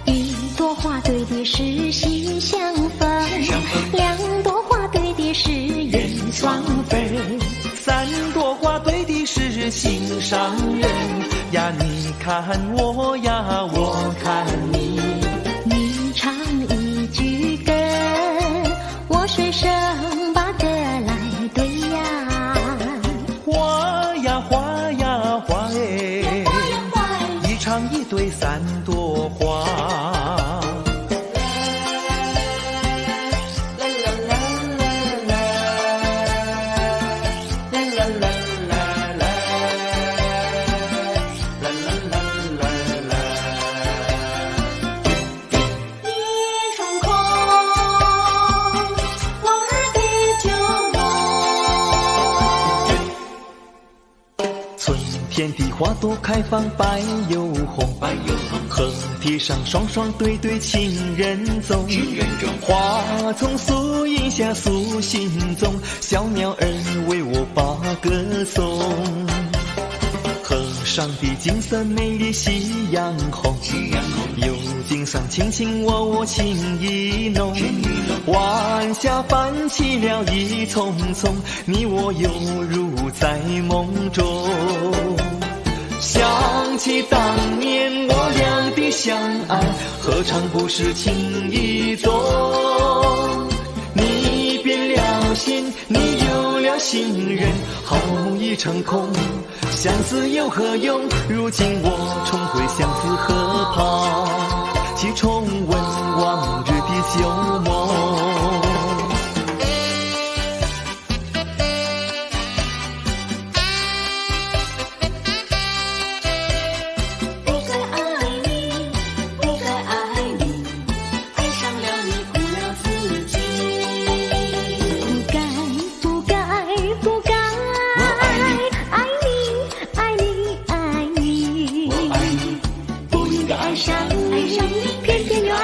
[SPEAKER 1] 一朵花对的是心相逢，两朵花对的是燕双飞，
[SPEAKER 3] 三朵花对的是心上人呀，你看我呀，我看你。
[SPEAKER 1] 你唱一句歌，我随声把歌来对呀。
[SPEAKER 3] 花呀花呀花哎，一唱一对三朵花。
[SPEAKER 2] 一场空，往日的旧梦。
[SPEAKER 3] 春天的花朵开放白又红，河堤上双双对对情人踪，花丛树荫下诉心中，小鸟儿为我把歌颂。河上的景色美丽夕阳红，幽径上卿卿我我情意浓，晚霞泛起了一丛丛，你我犹如在梦中。想起当年我俩的相爱，何尝不是情意重？你变了心，你有了新人，好梦一场空，相思有何用？如今我重回相思河旁，去重温往日的旧梦。
[SPEAKER 2] 不再爱你，不再爱你，爱上了你苦了自己。
[SPEAKER 1] 不该不该不该爱你爱你爱你，
[SPEAKER 2] 我爱你，不应该爱上你，偏偏又爱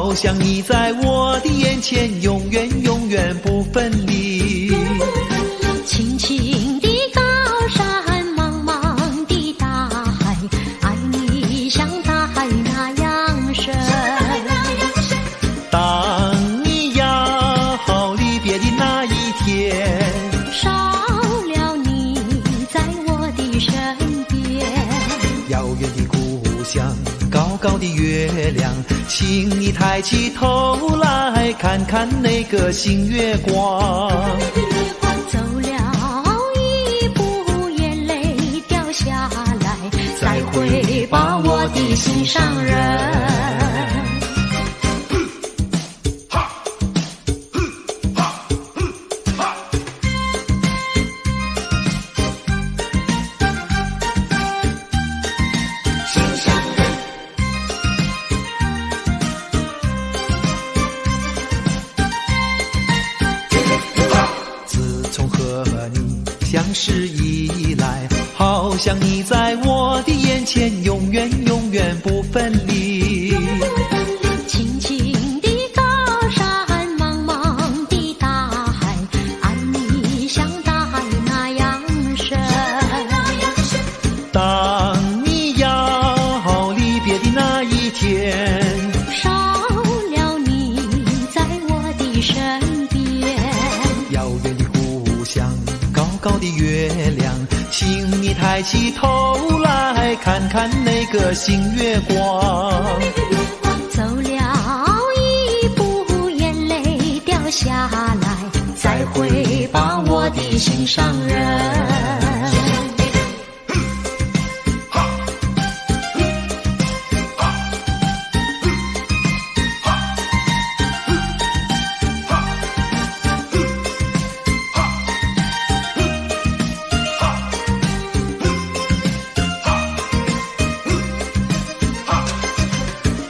[SPEAKER 4] 好像你在我的眼前，永远永远不分离。
[SPEAKER 1] 青青的高山，茫茫的大海，爱你像大海那样深。
[SPEAKER 4] 当你要离别的那一天，
[SPEAKER 1] 少了你在我的身边。
[SPEAKER 4] 遥远的故乡，高高的月亮，请你抬起头来看看那个新月光。
[SPEAKER 1] 走了一步，眼泪掉下来，再会吧我的心上人。
[SPEAKER 4] 相识以来，好像你在我的眼前，永远永远不分离。
[SPEAKER 1] 青青的高山，茫茫的大海，爱你像大海那样深。
[SPEAKER 4] 当你要离别的那一天，
[SPEAKER 1] 少了你在我的身边。
[SPEAKER 4] 遥远的故乡，高高的月亮，请你抬起头来看看那个新月光。
[SPEAKER 1] 走了一步，眼泪掉下来，再会吧我的心上人。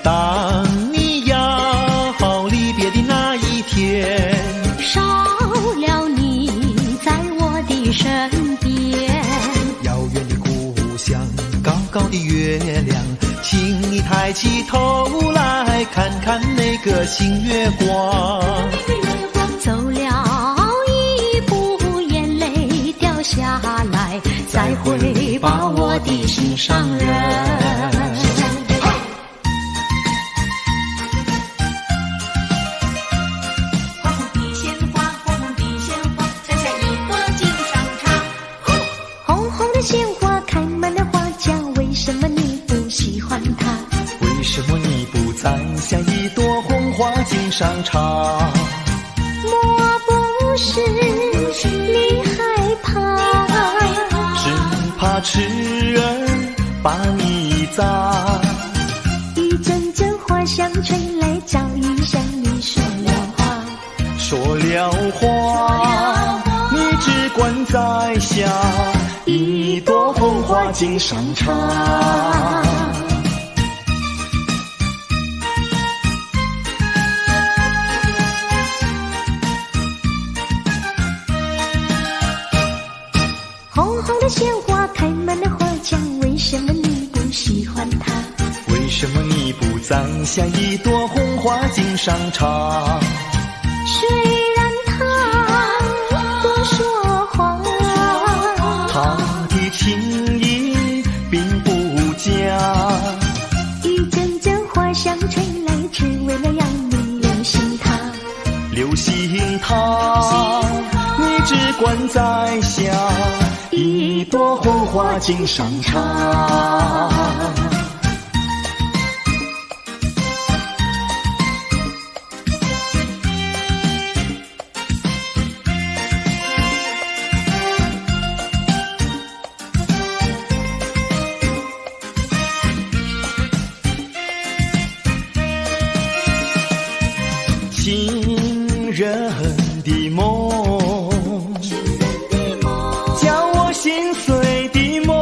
[SPEAKER 4] 当你要离别的那一天，
[SPEAKER 1] 少了你在我的身边。
[SPEAKER 4] 遥远的故乡，高高的月亮，请你抬起头来看看那个新月光。
[SPEAKER 1] 走了一步，眼泪掉下来，再会吧我的心上人。鲜花开满了花江，为什么你不喜欢它？
[SPEAKER 3] 为什么你不摘下一朵红花锦上插？
[SPEAKER 1] 莫不是你害怕，
[SPEAKER 3] 只怕痴儿把你砸。
[SPEAKER 1] 一阵阵花香吹来，早已向你说了话。
[SPEAKER 3] 说了话，你只管摘下一朵红花锦上插。
[SPEAKER 1] 红红的鲜花开满了花江，为什么你不喜欢它？
[SPEAKER 3] 为什么你不摘下一朵红花锦上插？
[SPEAKER 1] 虽然它不说谎，
[SPEAKER 3] 他的情意并不假。
[SPEAKER 1] 一阵阵花香吹来，只为了让你留心它。
[SPEAKER 3] 留心它，你只管摘下一朵红花锦上插。情人的梦，叫我心碎的梦。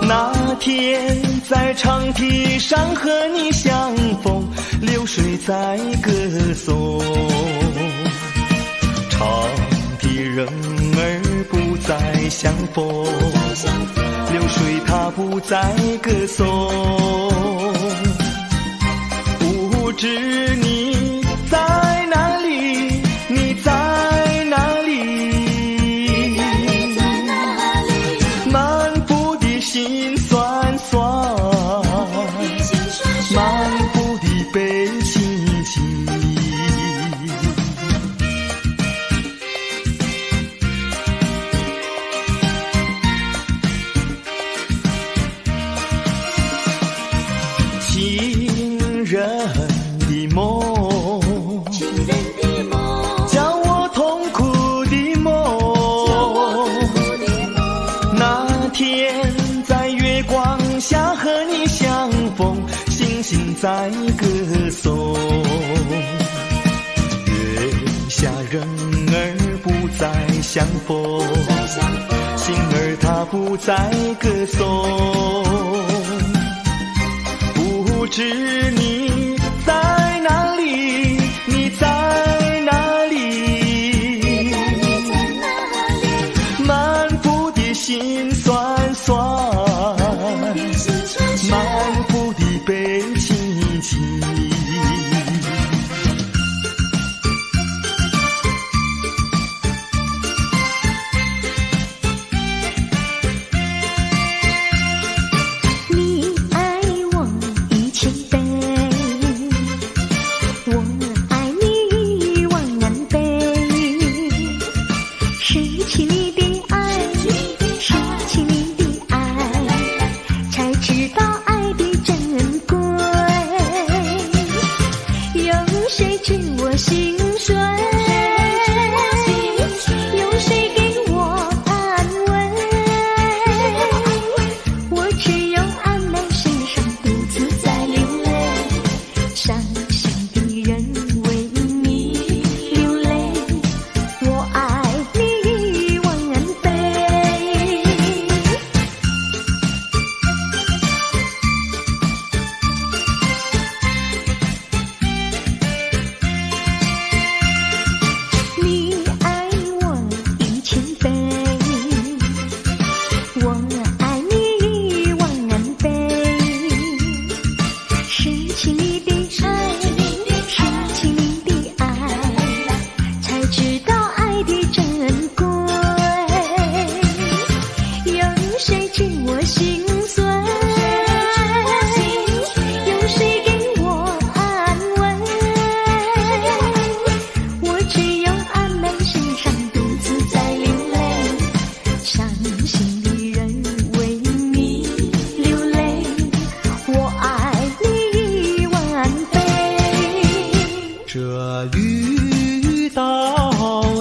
[SPEAKER 3] 那天在长堤上和你相逢，流水在歌颂。长堤人儿不再相逢，流水它不再歌颂。知你在哪里，你在哪里？满腹的心酸酸，满腹的悲戚戚。情人的梦，叫我痛苦的梦。那天在月光下和你相逢，星星在歌颂。月下人儿不再相逢，星儿它不再歌颂。不知你在哪里，你在哪里？满腹的心酸酸，满腹的悲戚戚。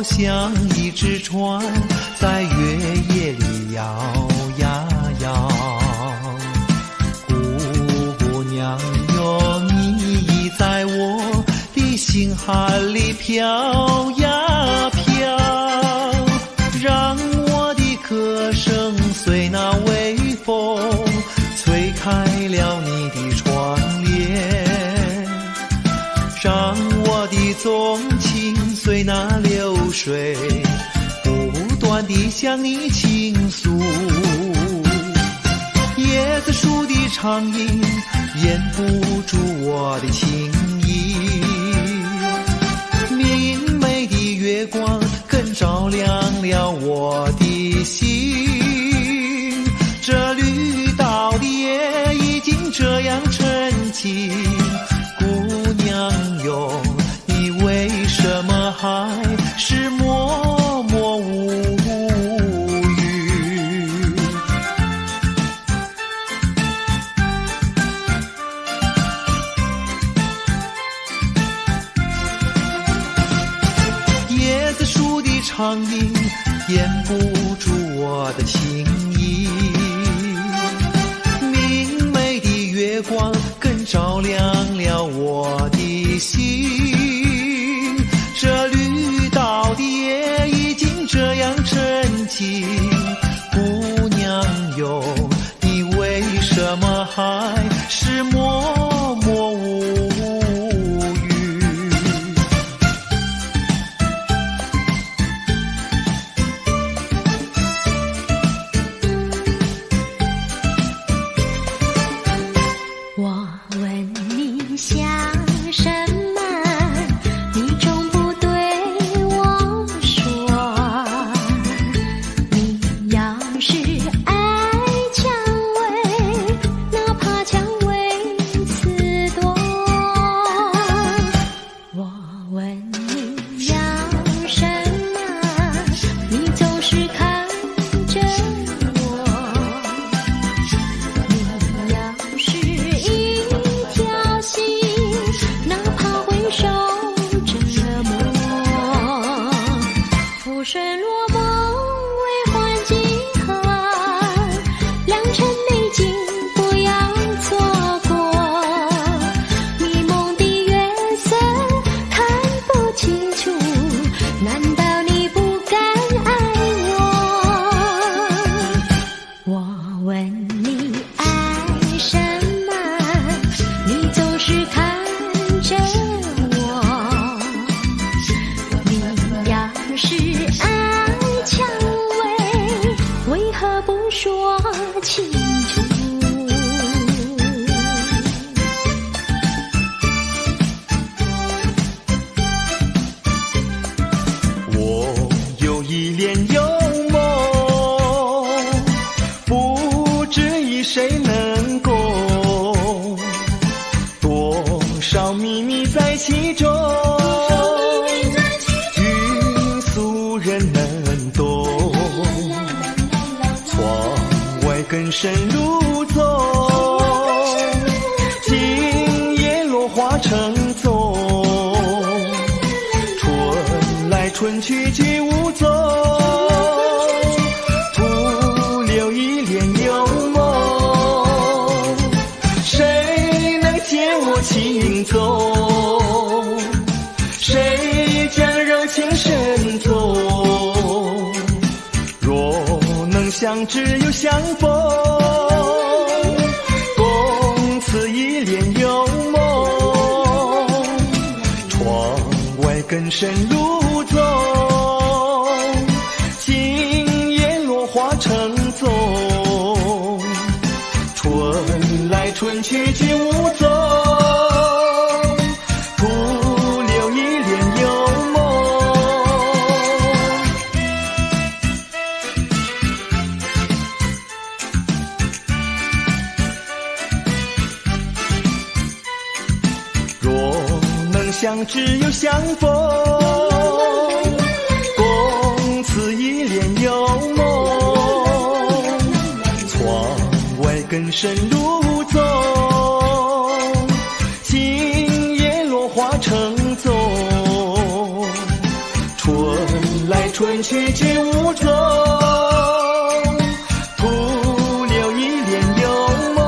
[SPEAKER 3] 像一只船在月夜里摇呀摇，姑娘哟，你已在我的心海里飘呀飘，让我的歌声随那微风吹开了你的窗帘，让我的纵情随那流水不断地向你倾诉。椰子树的长影掩不住我的情意，明媚的月光更照亮了我的心，这绿岛的夜已经这样沉静，姑娘哟，你为什么还是默默无语？椰子树的长影掩不住我的情意，明媚的月光更照亮了我的心，这绿岛的夜已经这样沉静，姑娘哟，你为什么还是默默无语？
[SPEAKER 1] 我问你想什么？我问你爱什么，你总是看着我。你要是爱蔷薇，为何不说清楚？
[SPEAKER 3] 我有一帘幽梦，不知与谁能共，多少秘密在其中，欲俗人能懂。窗外更深入踪，今夜落花成踪。春去居无踪，徒留一帘幽梦。谁能解我情踪？谁将柔情深踪？若能相知又相逢，共此一帘幽梦。窗外更深入踪，今夜落花成踪。春来春去居无踪，徒留一帘幽梦。若能相知又相逢，共此一帘幽梦。窗外更深入踪，今夜落花成踪。春来春去居无踪，徒留一帘幽梦。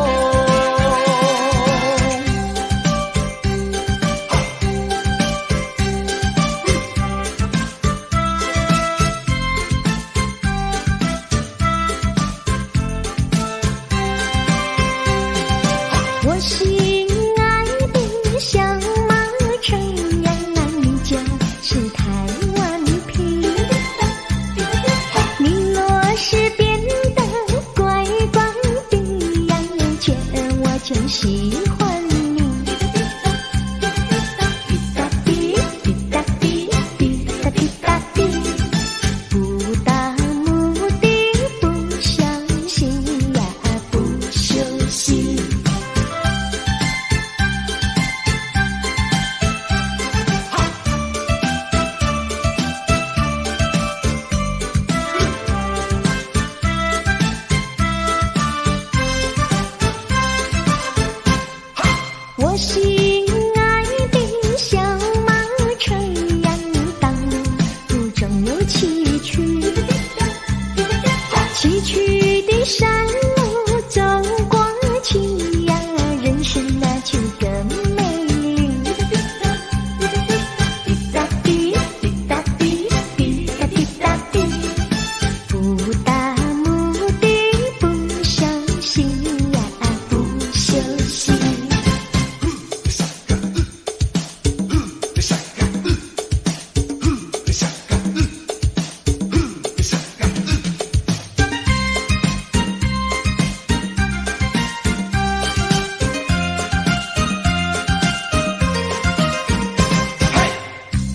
[SPEAKER 1] 我心爱的小马成呀，你就是台湾皮。你若是变得乖乖的呀，劝我就喜欢你。滴答滴，滴答滴，滴答滴答滴，不达目的不相信呀，不休息。我心爱的小马成呀，道路总有崎岖，崎岖的山路走过去呀，人生那就更美丽。滴答滴，滴答滴，滴答滴答滴，不达目的不相信呀，不休息。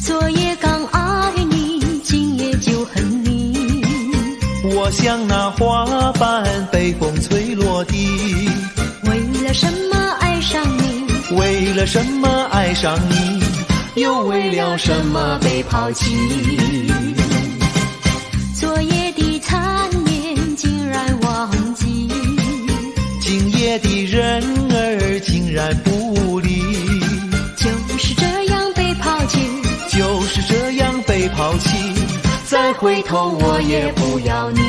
[SPEAKER 1] 昨夜刚爱你，今夜就恨你。
[SPEAKER 4] 我像那花瓣被风吹落地，
[SPEAKER 1] 为了什么爱上你？
[SPEAKER 4] 为了什么爱上你？又为了什么被抛弃？
[SPEAKER 1] 昨夜的残念竟然忘记，
[SPEAKER 4] 今夜的人儿竟然不理，
[SPEAKER 1] 就是这样被抛弃，
[SPEAKER 4] 就是这样被抛弃，再回头我也不要你。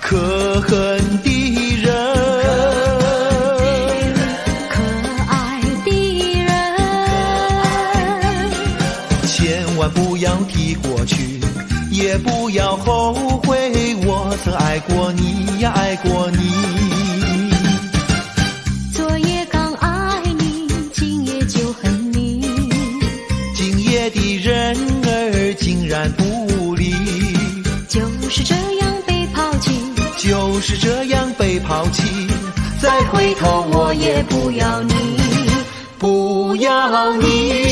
[SPEAKER 4] 可恨的人，
[SPEAKER 1] 可爱的人，
[SPEAKER 4] 千万不要提过去，也不要后悔我曾爱爱过你呀，爱过你。
[SPEAKER 1] 昨夜刚爱你，今夜就恨你。
[SPEAKER 4] 今夜的人儿竟然不理，
[SPEAKER 1] 就是这样被抛弃，
[SPEAKER 4] 就是这样被抛弃。再回头我也不要你，不要你。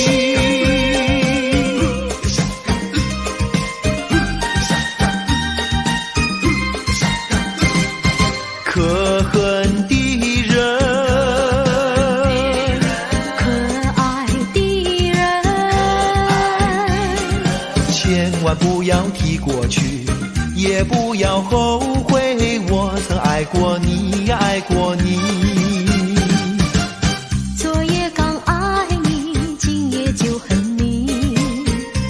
[SPEAKER 4] 可恨的人，
[SPEAKER 1] 可爱的人，
[SPEAKER 4] 千万不要提过去，也不要后悔，我曾爱过你呀，爱过你。
[SPEAKER 1] 昨夜刚爱你，今夜就恨你。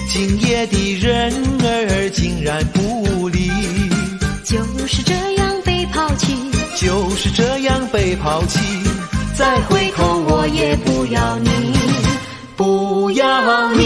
[SPEAKER 4] 今夜的人儿竟然不理，
[SPEAKER 1] 就是这样被抛弃，
[SPEAKER 4] 就是这样被抛弃。再回头我也不要你，不要你。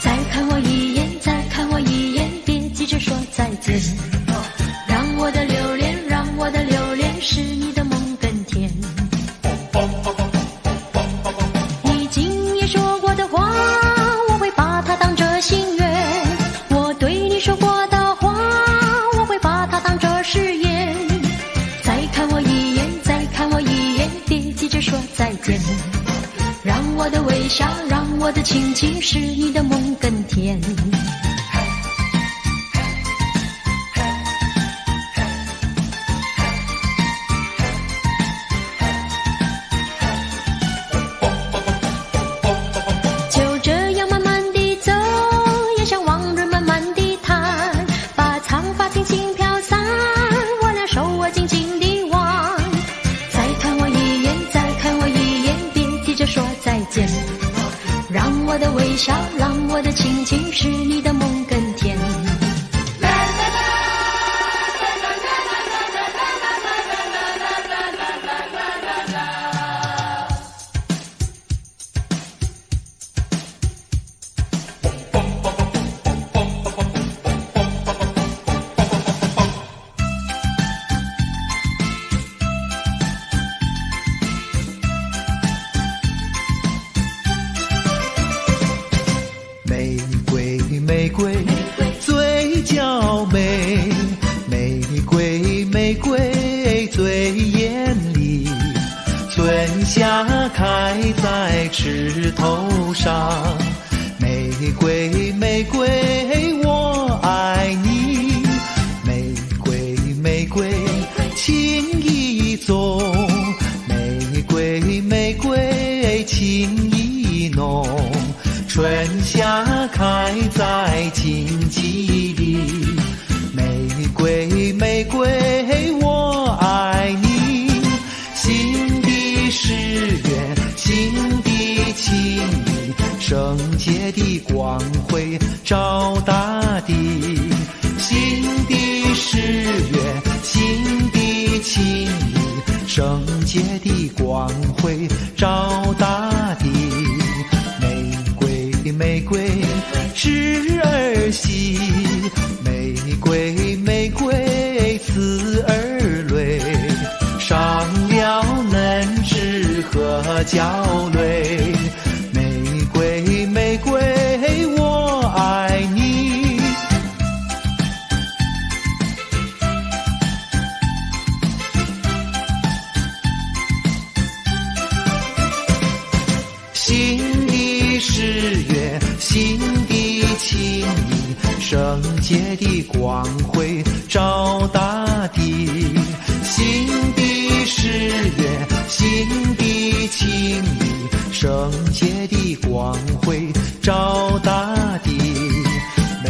[SPEAKER 1] 再看我一眼，再看我一眼，别急着说再见。让我的留恋，让我的留恋是你的梦更甜。你今夜说过的话，我会把它当作心愿。我对你说过的话，我会把它当作誓言。再看我一眼，再看我一眼，别急着说再见。让我的微笑，让我的亲亲，使你的梦更甜。就这样慢慢地走，也像往日慢慢地谈，把长发轻轻飘散，我俩手握紧紧地挽。再看我一眼，再看我一眼，别急着说再见。让我的微笑，让我的亲亲，使你的梦更甜。
[SPEAKER 4] 玫瑰玫瑰最娇美，玫瑰玫瑰最艳丽。春夏开在枝头上，玫瑰玫瑰我爱你。玫瑰玫瑰情意重，玫瑰玫瑰情意浓。春夏开在荆棘里，玫瑰玫瑰我爱你。心的誓言，心的情意，圣洁的光辉照大地。心的誓言，心的情意，圣洁的光辉照大地。玫瑰枝儿细，玫瑰玫瑰刺儿蕊，上了嫩枝和娇蕊。玫瑰玫瑰我爱你。心的誓言，心的情意，圣洁的光辉照大地。心的誓言，心的情意，圣洁的光辉照大地。玫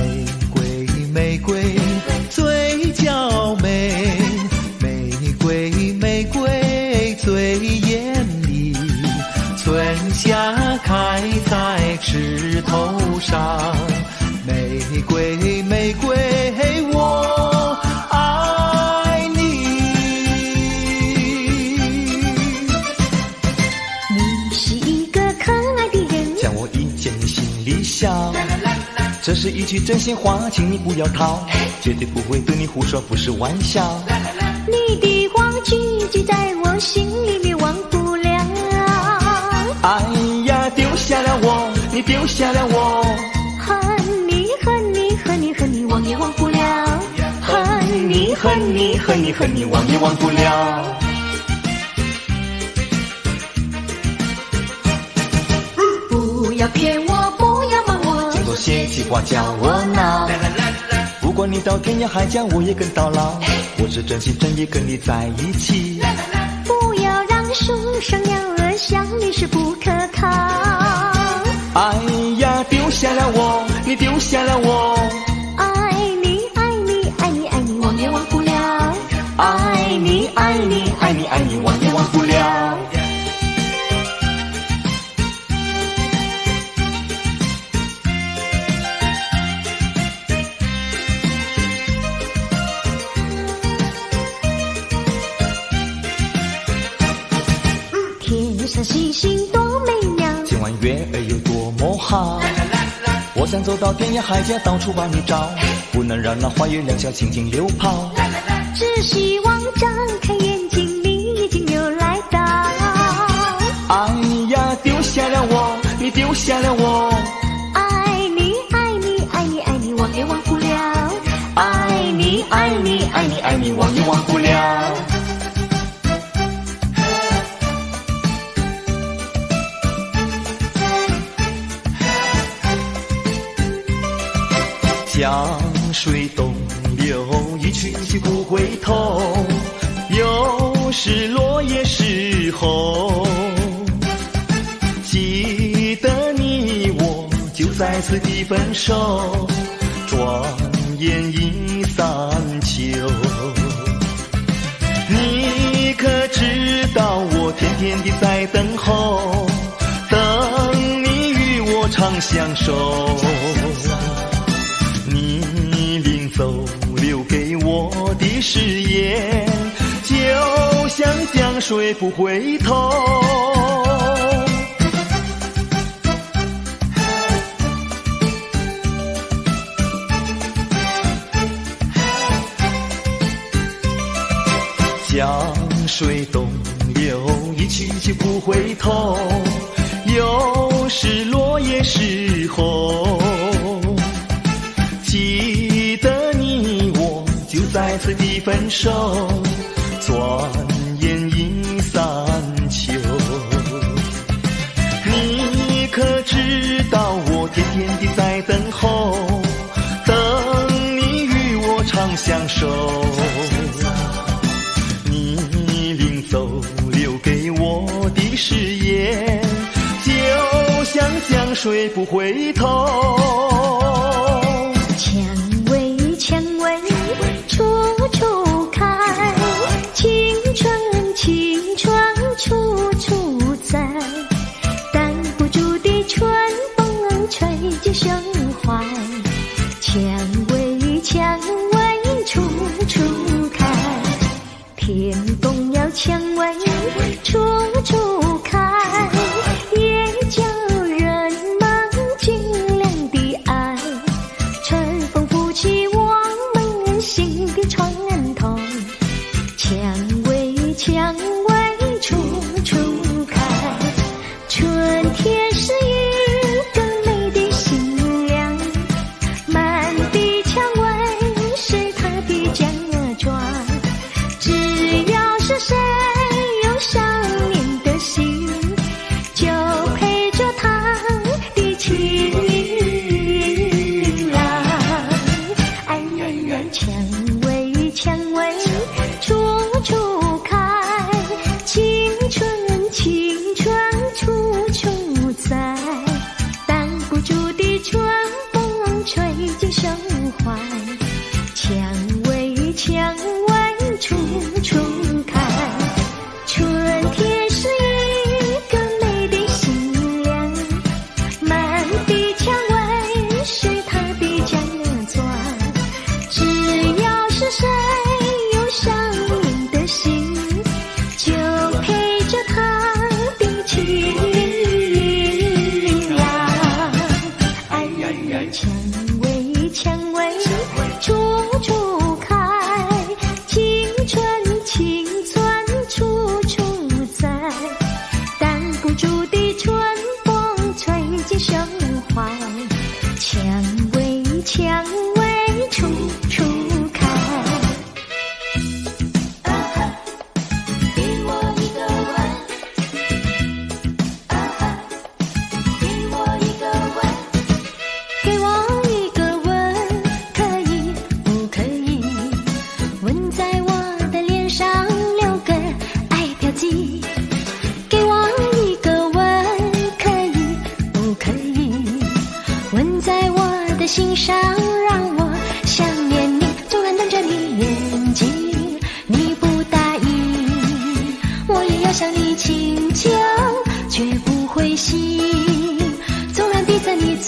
[SPEAKER 4] 瑰玫瑰最娇美，
[SPEAKER 3] 是一句真心话，请你不要逃，绝对不会对你胡说，不是玩笑。
[SPEAKER 1] 你的话句句在我心里面忘不了。
[SPEAKER 3] 哎呀，丢下了我，你丢下了我，
[SPEAKER 1] 恨你恨你恨你恨你忘也忘不了，恨你
[SPEAKER 3] 恨你恨你恨你忘也忘不了。
[SPEAKER 1] 不要骗我，不要瞒我，
[SPEAKER 3] 净做些气话叫我恼。不管你到天涯海角，我也跟到老。我是真心真意跟你在一起。
[SPEAKER 1] 不要让书生鸟儿想你是不可靠。
[SPEAKER 3] 哎呀，丢下了我，你丢下了我，
[SPEAKER 1] 爱你爱你爱你爱你忘也忘不了，
[SPEAKER 3] 爱你爱你爱你爱你忘也忘不了。
[SPEAKER 1] 天上星星多美妙，
[SPEAKER 3] 今晚月儿有多么好，我想走到天涯海角，到处帮你找，不能让那花月两小轻轻溜跑。
[SPEAKER 1] 只希望张开眼睛，你已经又来到。
[SPEAKER 3] 哎呀，丢下了我，你丢下了我，
[SPEAKER 1] 爱你爱你爱你爱你忘也忘不了，
[SPEAKER 3] 爱你爱你爱你爱你忘也忘不了。江水东流，一去就不回头，又是落叶时候。记得你我就在此地分手，转眼已三秋。你可知道我天天地在等候，等你与我长相守。你临走留给我的誓言，就像江水不回头。江水东流，一去就不回头，又是落叶时候。记得你我就在此地分手，转眼已三秋。你可知道我天天地在等候，等你与我长相守。你临走留给我的誓言，就像江水不回头。
[SPEAKER 1] 蔷薇处处开，青春青春处处在，挡不住的春风吹进胸怀。蔷薇处处开，天空要蔷薇处处开，也叫人梦尽亮的爱。春风拂起我们心的床头，蔷薇处处开。春天是一个美的新娘，满地蔷薇是她的嫁妆。只要是谁有想念的心，就陪着她的情郎。哎呀呀，蔷薇处处开，青春处处在，挡不住的春风吹进胸怀。蔷薇处处开，春天是一个美的新娘，满地蔷薇是她的嫁妆。只要是谁有想念的心，就陪着她的情郎。哎呀呀，蔷薇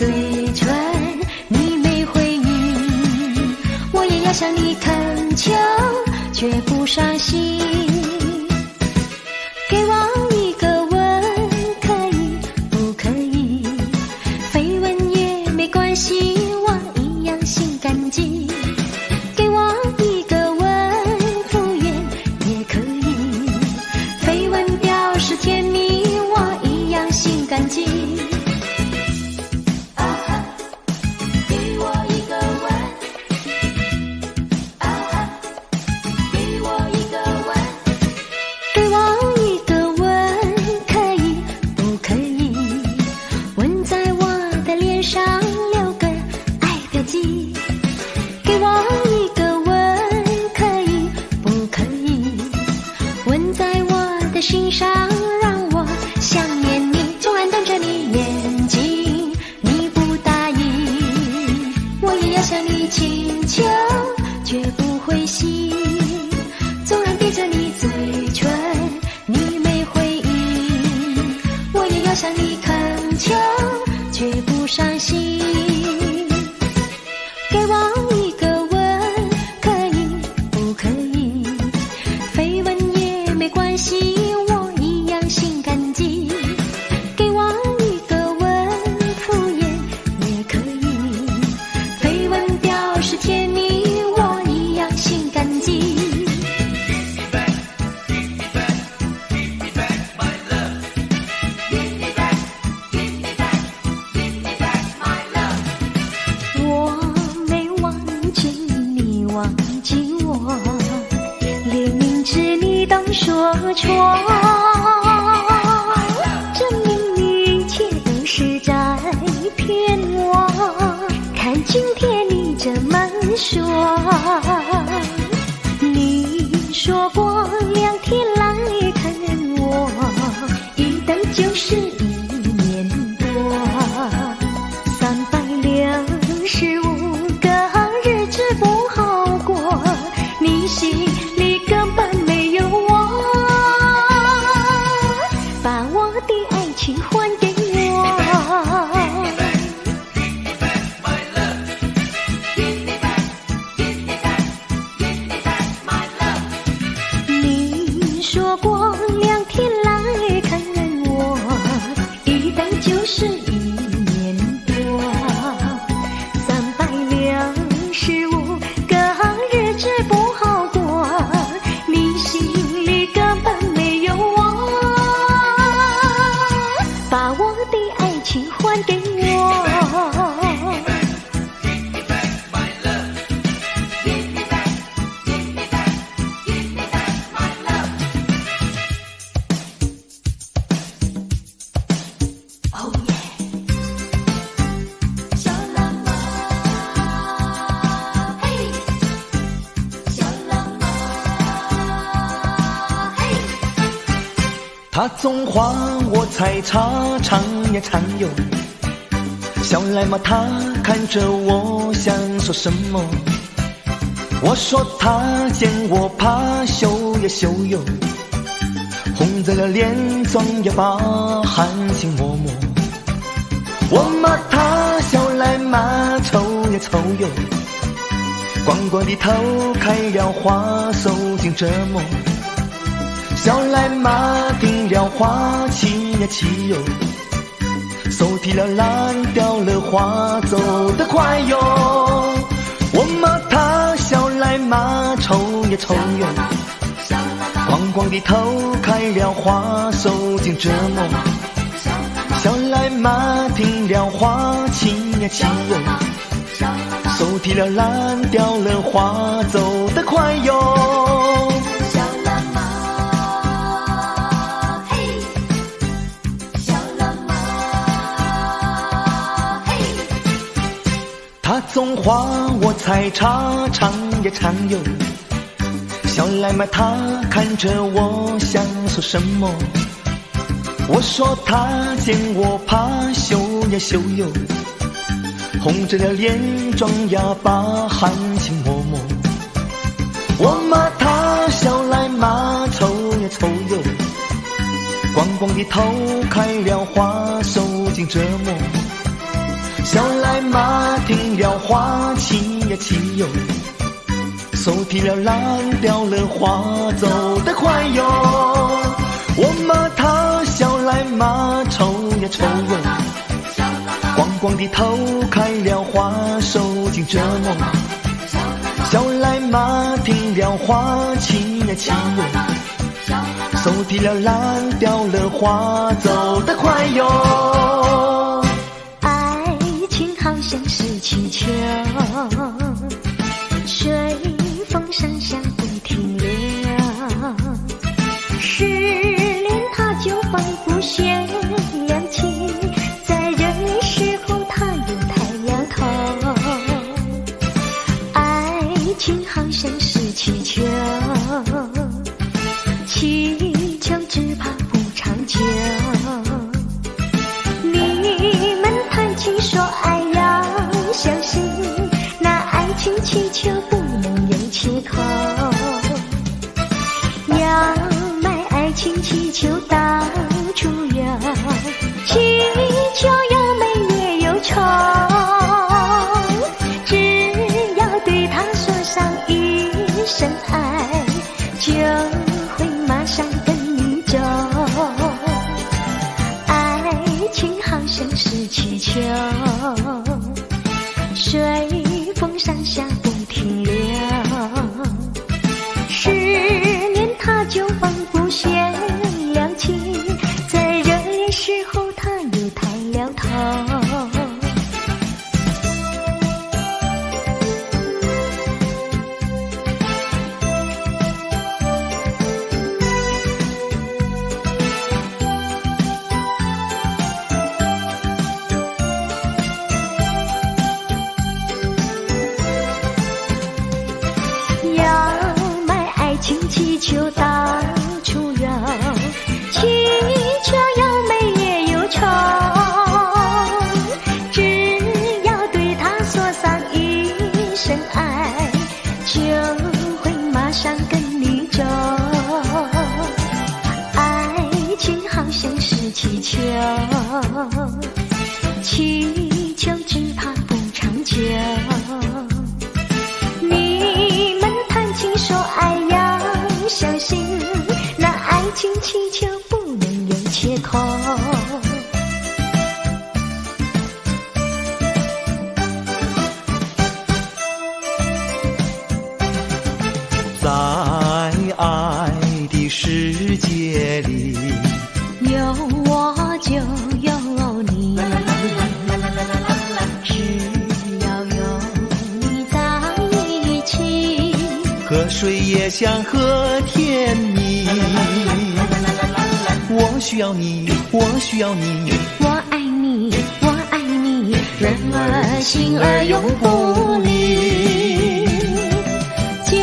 [SPEAKER 1] 嘴唇，你没回应，我也要向你恳求，绝不伤心。给我一个吻，可以不可以？绯闻也没关系，我一样心干净。给我一个吻，敷衍也可以。绯闻表示甜蜜，我一样心干净。心上让我想念你，纵然瞪着你眼睛，你不答应，我也要向你请求，绝不灰心。纵然闭着你嘴唇，你没回应，我也要向你恳求，绝不伤心。给我一个吻，可以不可以？绯闻也没关系，心干净。给我一个吻，敷衍也可以。绯闻表示甜蜜，我一样心干净。我没忘记你忘记我，连明知你都说错。今天你这么说，你说过2天来看我，一等就是1年多，365个日子不好过，你心里根本没有我，把我的爱情还给我。说过2天来看我，一等就是1年多，365个日子不好过，你心里根本没有我，把我的爱情还给我。
[SPEAKER 3] 他总话我猜查，常也常有。小来嘛，他看着我想说什么？我说他见我怕羞也羞有，红着了脸装哑巴，含情脉脉。我骂他小来嘛，丑也丑有，光光的头开了花，受尽折磨。小来嘛，听了话，气呀气哟，手提了烂掉了花，走得快哟。我骂他小来嘛，丑也丑哟，光光的头开了花，受尽折磨。小来嘛，听了话，气呀气哟，手提了烂掉了花，走得快哟。他总话我猜查，常也常有。小来嘛，他看着我想说什么？我说他见我怕羞呀羞哟，红着了脸装哑巴，含情脉脉。我骂他小来嘛，丑呀丑哟，光光的头开了花，受尽折磨。小来马停了，花期呀期哟，手提了篮掉了，花走得快哟。我马他小来马抽呀抽哟，光光的头开了花，受尽折磨。小来马停了，花期呀期哟，手提了篮掉了，花走得快哟。
[SPEAKER 1] 爱情好像是气球，随风上下不停留，失恋它就仿佛悬亮起，在人时候它又抬了头。爱情好像是气球，气球只怕不长久。你们谈情说爱要小心，那爱情气球不能有缺口。要买爱情气球到处游，气球又美也有丑，只要对它说上一声爱，就会马上跟你走。爱情好像是气球，随风上下不停留，失恋它就仿佛悬亮起，在热恋时候它又抬了头。气球到处游，气球又美也有丑，只要对它说上一声爱，就会马上跟你走。爱情好像是气球，气球只怕不长久。你们谈情说爱要小心，那爱情气球不能有缺口。
[SPEAKER 4] 在爱的世界里，
[SPEAKER 1] 有我就有你，只要有你在一起，
[SPEAKER 4] 河水也像河甜蜜。我需要你，我需要你，
[SPEAKER 1] 我爱你，我爱你，人儿心儿永不离。就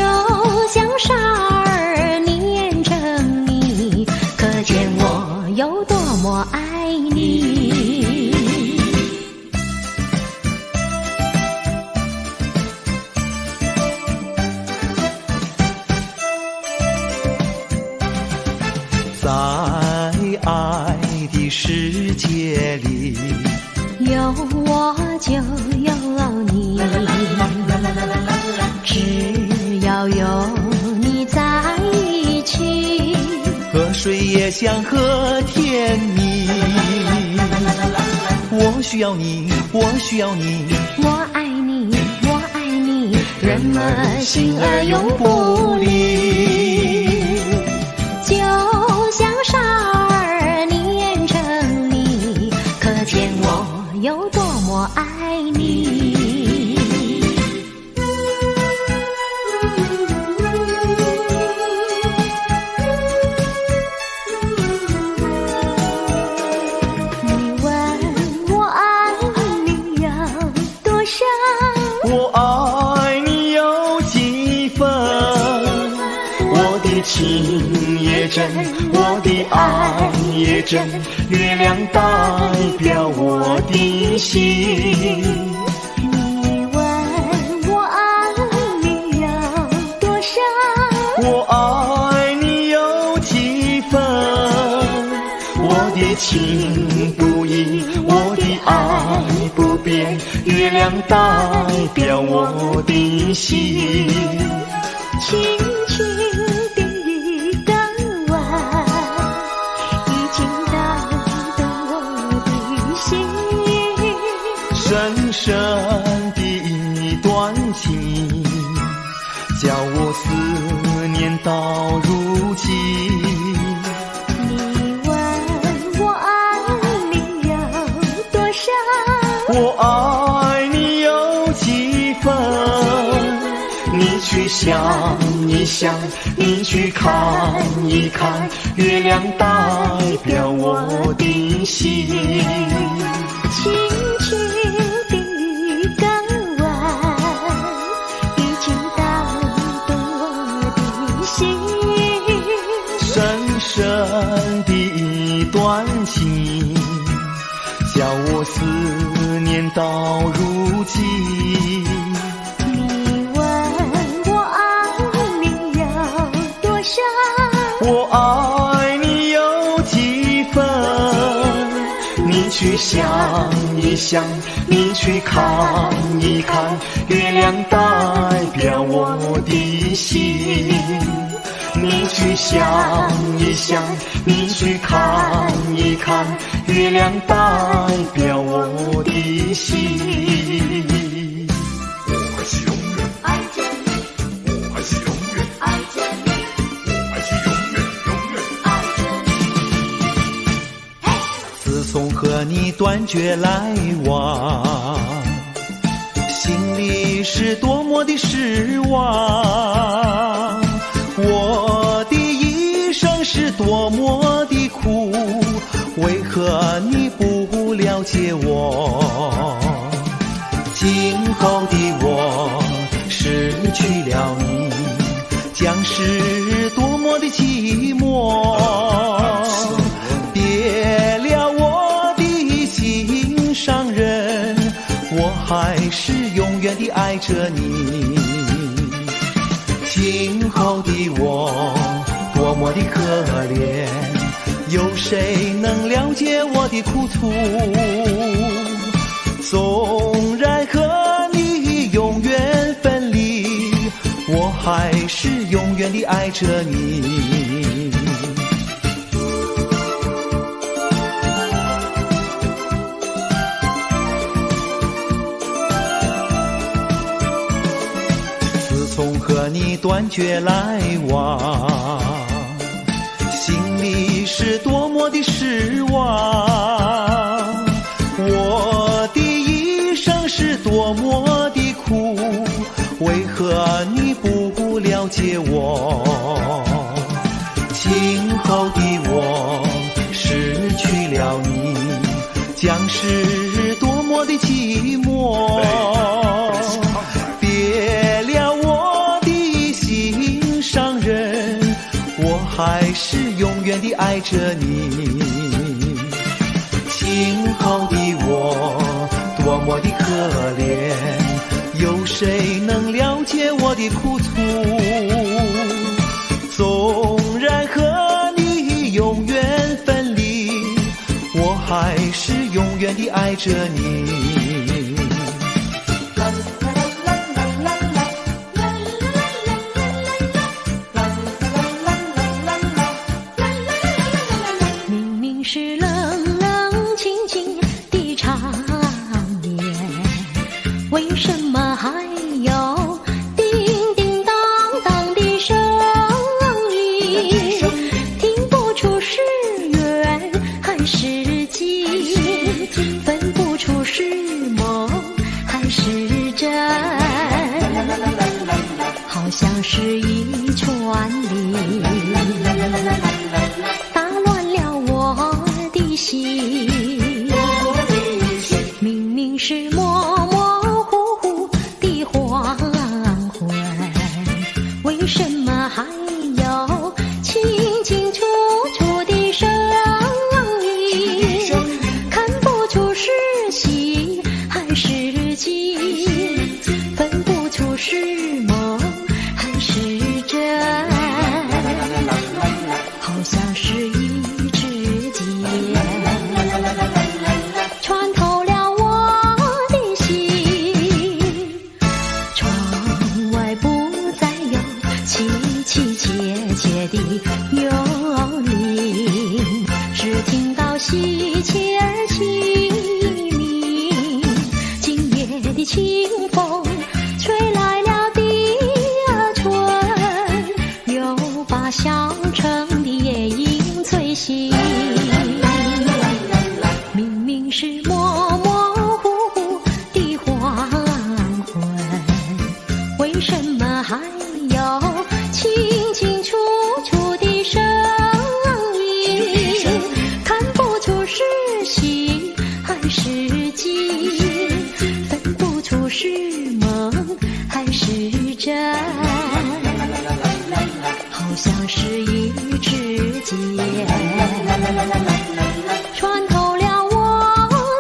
[SPEAKER 1] 像傻儿黏着你，可见我有多么爱你。
[SPEAKER 4] 在爱的世界里，
[SPEAKER 1] 有我就有你，只要有你在一起，
[SPEAKER 4] 河水也像河甜蜜。我需要你，我需要你，
[SPEAKER 1] 我爱你，我爱你，人儿心儿永不离。就像傻儿黏着你，可见我有多么爱你。你问我爱你有多少，
[SPEAKER 3] 我爱你有几分？我的情也真，我的爱也真，月亮代表我的心。
[SPEAKER 1] 你问我爱你有多少，
[SPEAKER 3] 我爱你有几分？我的情不移，我的爱不变，月亮代表我的心。
[SPEAKER 1] 轻轻点一个弯，已经打动我的心。
[SPEAKER 3] 深深的一段情，叫我思念到如今。
[SPEAKER 1] 你问我爱你有多少？
[SPEAKER 3] 我爱你有几分？你去想一想，你去看一看，月亮代表我的心。
[SPEAKER 1] 轻轻点一个弯，已经打动我的心。
[SPEAKER 3] 深深的一段情，叫我思念到如今。
[SPEAKER 1] 你问我爱你有多少？
[SPEAKER 3] 我爱你有几分？你去想一想，你去看一看，月亮代表我的心。你去想一想，你去看一看，月亮代表我的心。
[SPEAKER 5] 我还是永远
[SPEAKER 2] 爱着你，
[SPEAKER 5] 我还是永远
[SPEAKER 2] 爱着你，
[SPEAKER 5] 我还是永远
[SPEAKER 2] 爱着你。
[SPEAKER 4] 自从和你断绝来往，心里是多么的失望。我的一生是多么的苦，为何你不了解我？今后的我失去了你，将是多么的寂寞。别了我的心上人，我还是永远地爱着你。今后的我多么的可怜，有谁能了解我的苦楚？纵然和你永远分离，我还是永远地爱着你。从和你断绝来往，心里是多么的失望。我的一生是多么的苦，为何你不了解我？今后的我失去了你，将是多么的寂寞。别了我的心上人，我还是永远地爱着你。今后的我多么的可怜，有谁能了解我的苦楚？纵然和你永远分离，我还是永远地爱着你。
[SPEAKER 1] 明明是冷冷清清的场面，为什么还有叮叮当当的声音？听不出是缘还是己，分不出是切的幽灵，只听到喜鹊儿齐鸣，今夜的清风吹来了的春，又把小城的夜莺吹醒。明明是模模糊糊的黄昏，为什么还有清清楚楚的声音？看不出是喜还是惊，分不出是梦还是真，好像是一支箭穿透了我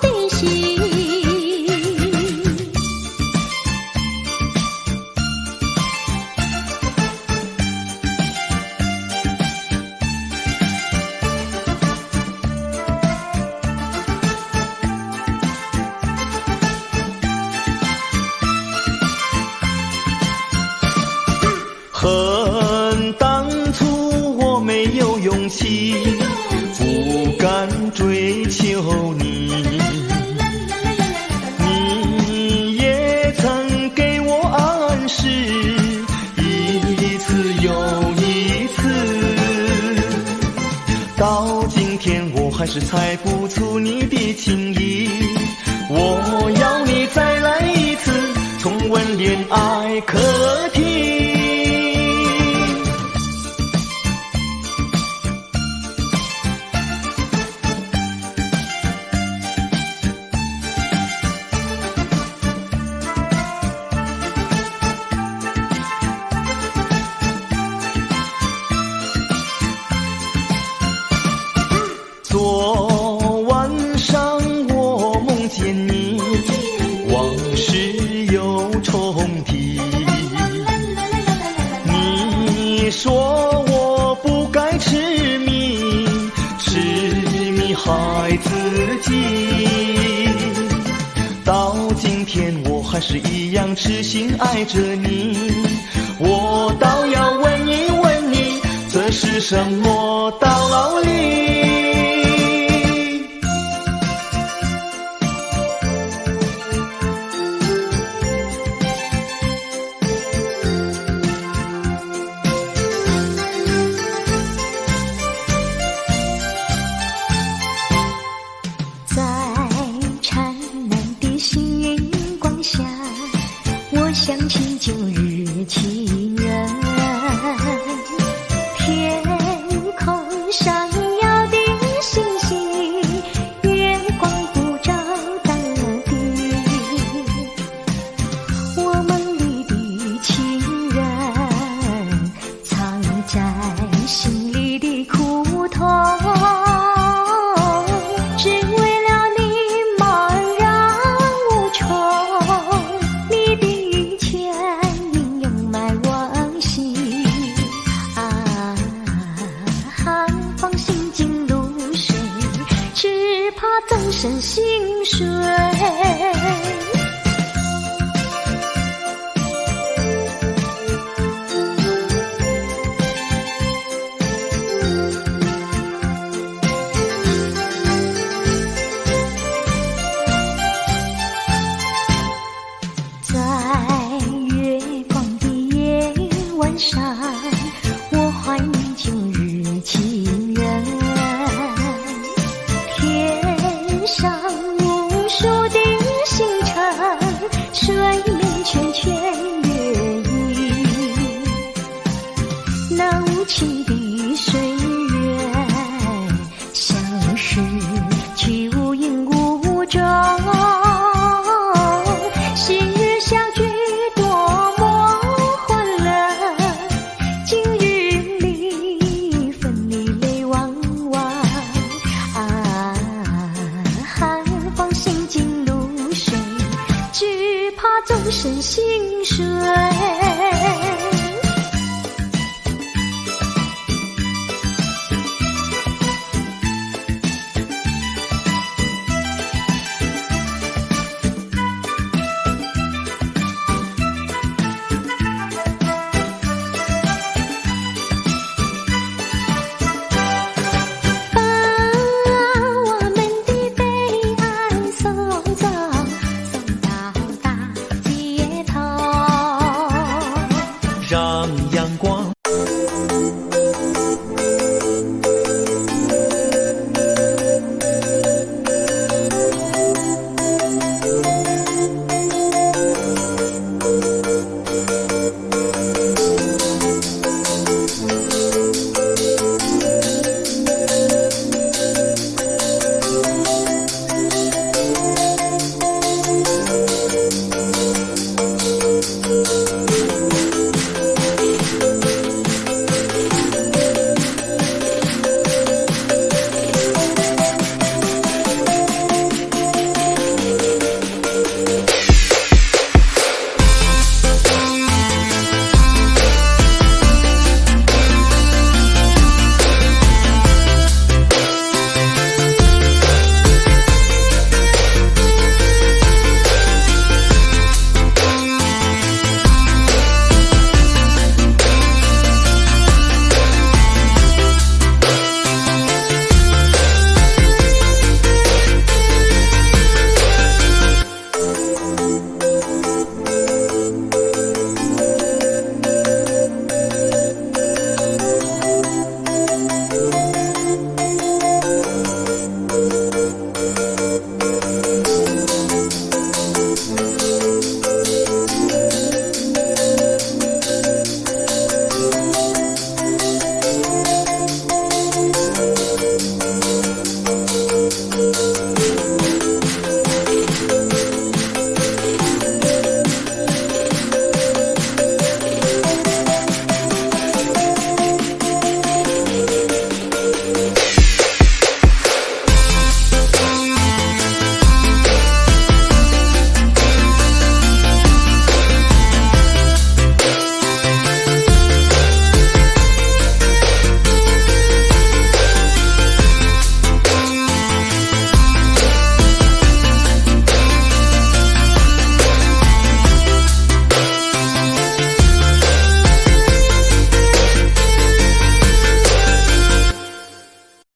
[SPEAKER 1] 的心。
[SPEAKER 3] 恨当初我没有勇气，不敢追求你。你也曾给我暗示，一次又一次。到今天我还是猜不出你的情意。我要你再来一次，重温恋爱课题。昨晚上我梦见你，往事又重提。你说我不该痴迷，痴迷害自己。到今天我还是一样痴心爱着你，我倒要问一问你，这是什么道理？
[SPEAKER 1] 在灿烂的星云光下，我想起旧日情人。天空上耀的星星，月光普照大地。我梦里的情人，藏在心里的苦痛。只为了你茫然无穷，你的一拳英勇埋往心啊，放心进入水，只怕终身心碎。在月光的夜晚上，我怀念旧日情人。天上无数的星辰，水面圈圈月影。那无情的岁月，像是去无影无踪。昔日相聚多么欢乐，今日里分离泪汪汪啊！放心进入水，只怕终身心碎。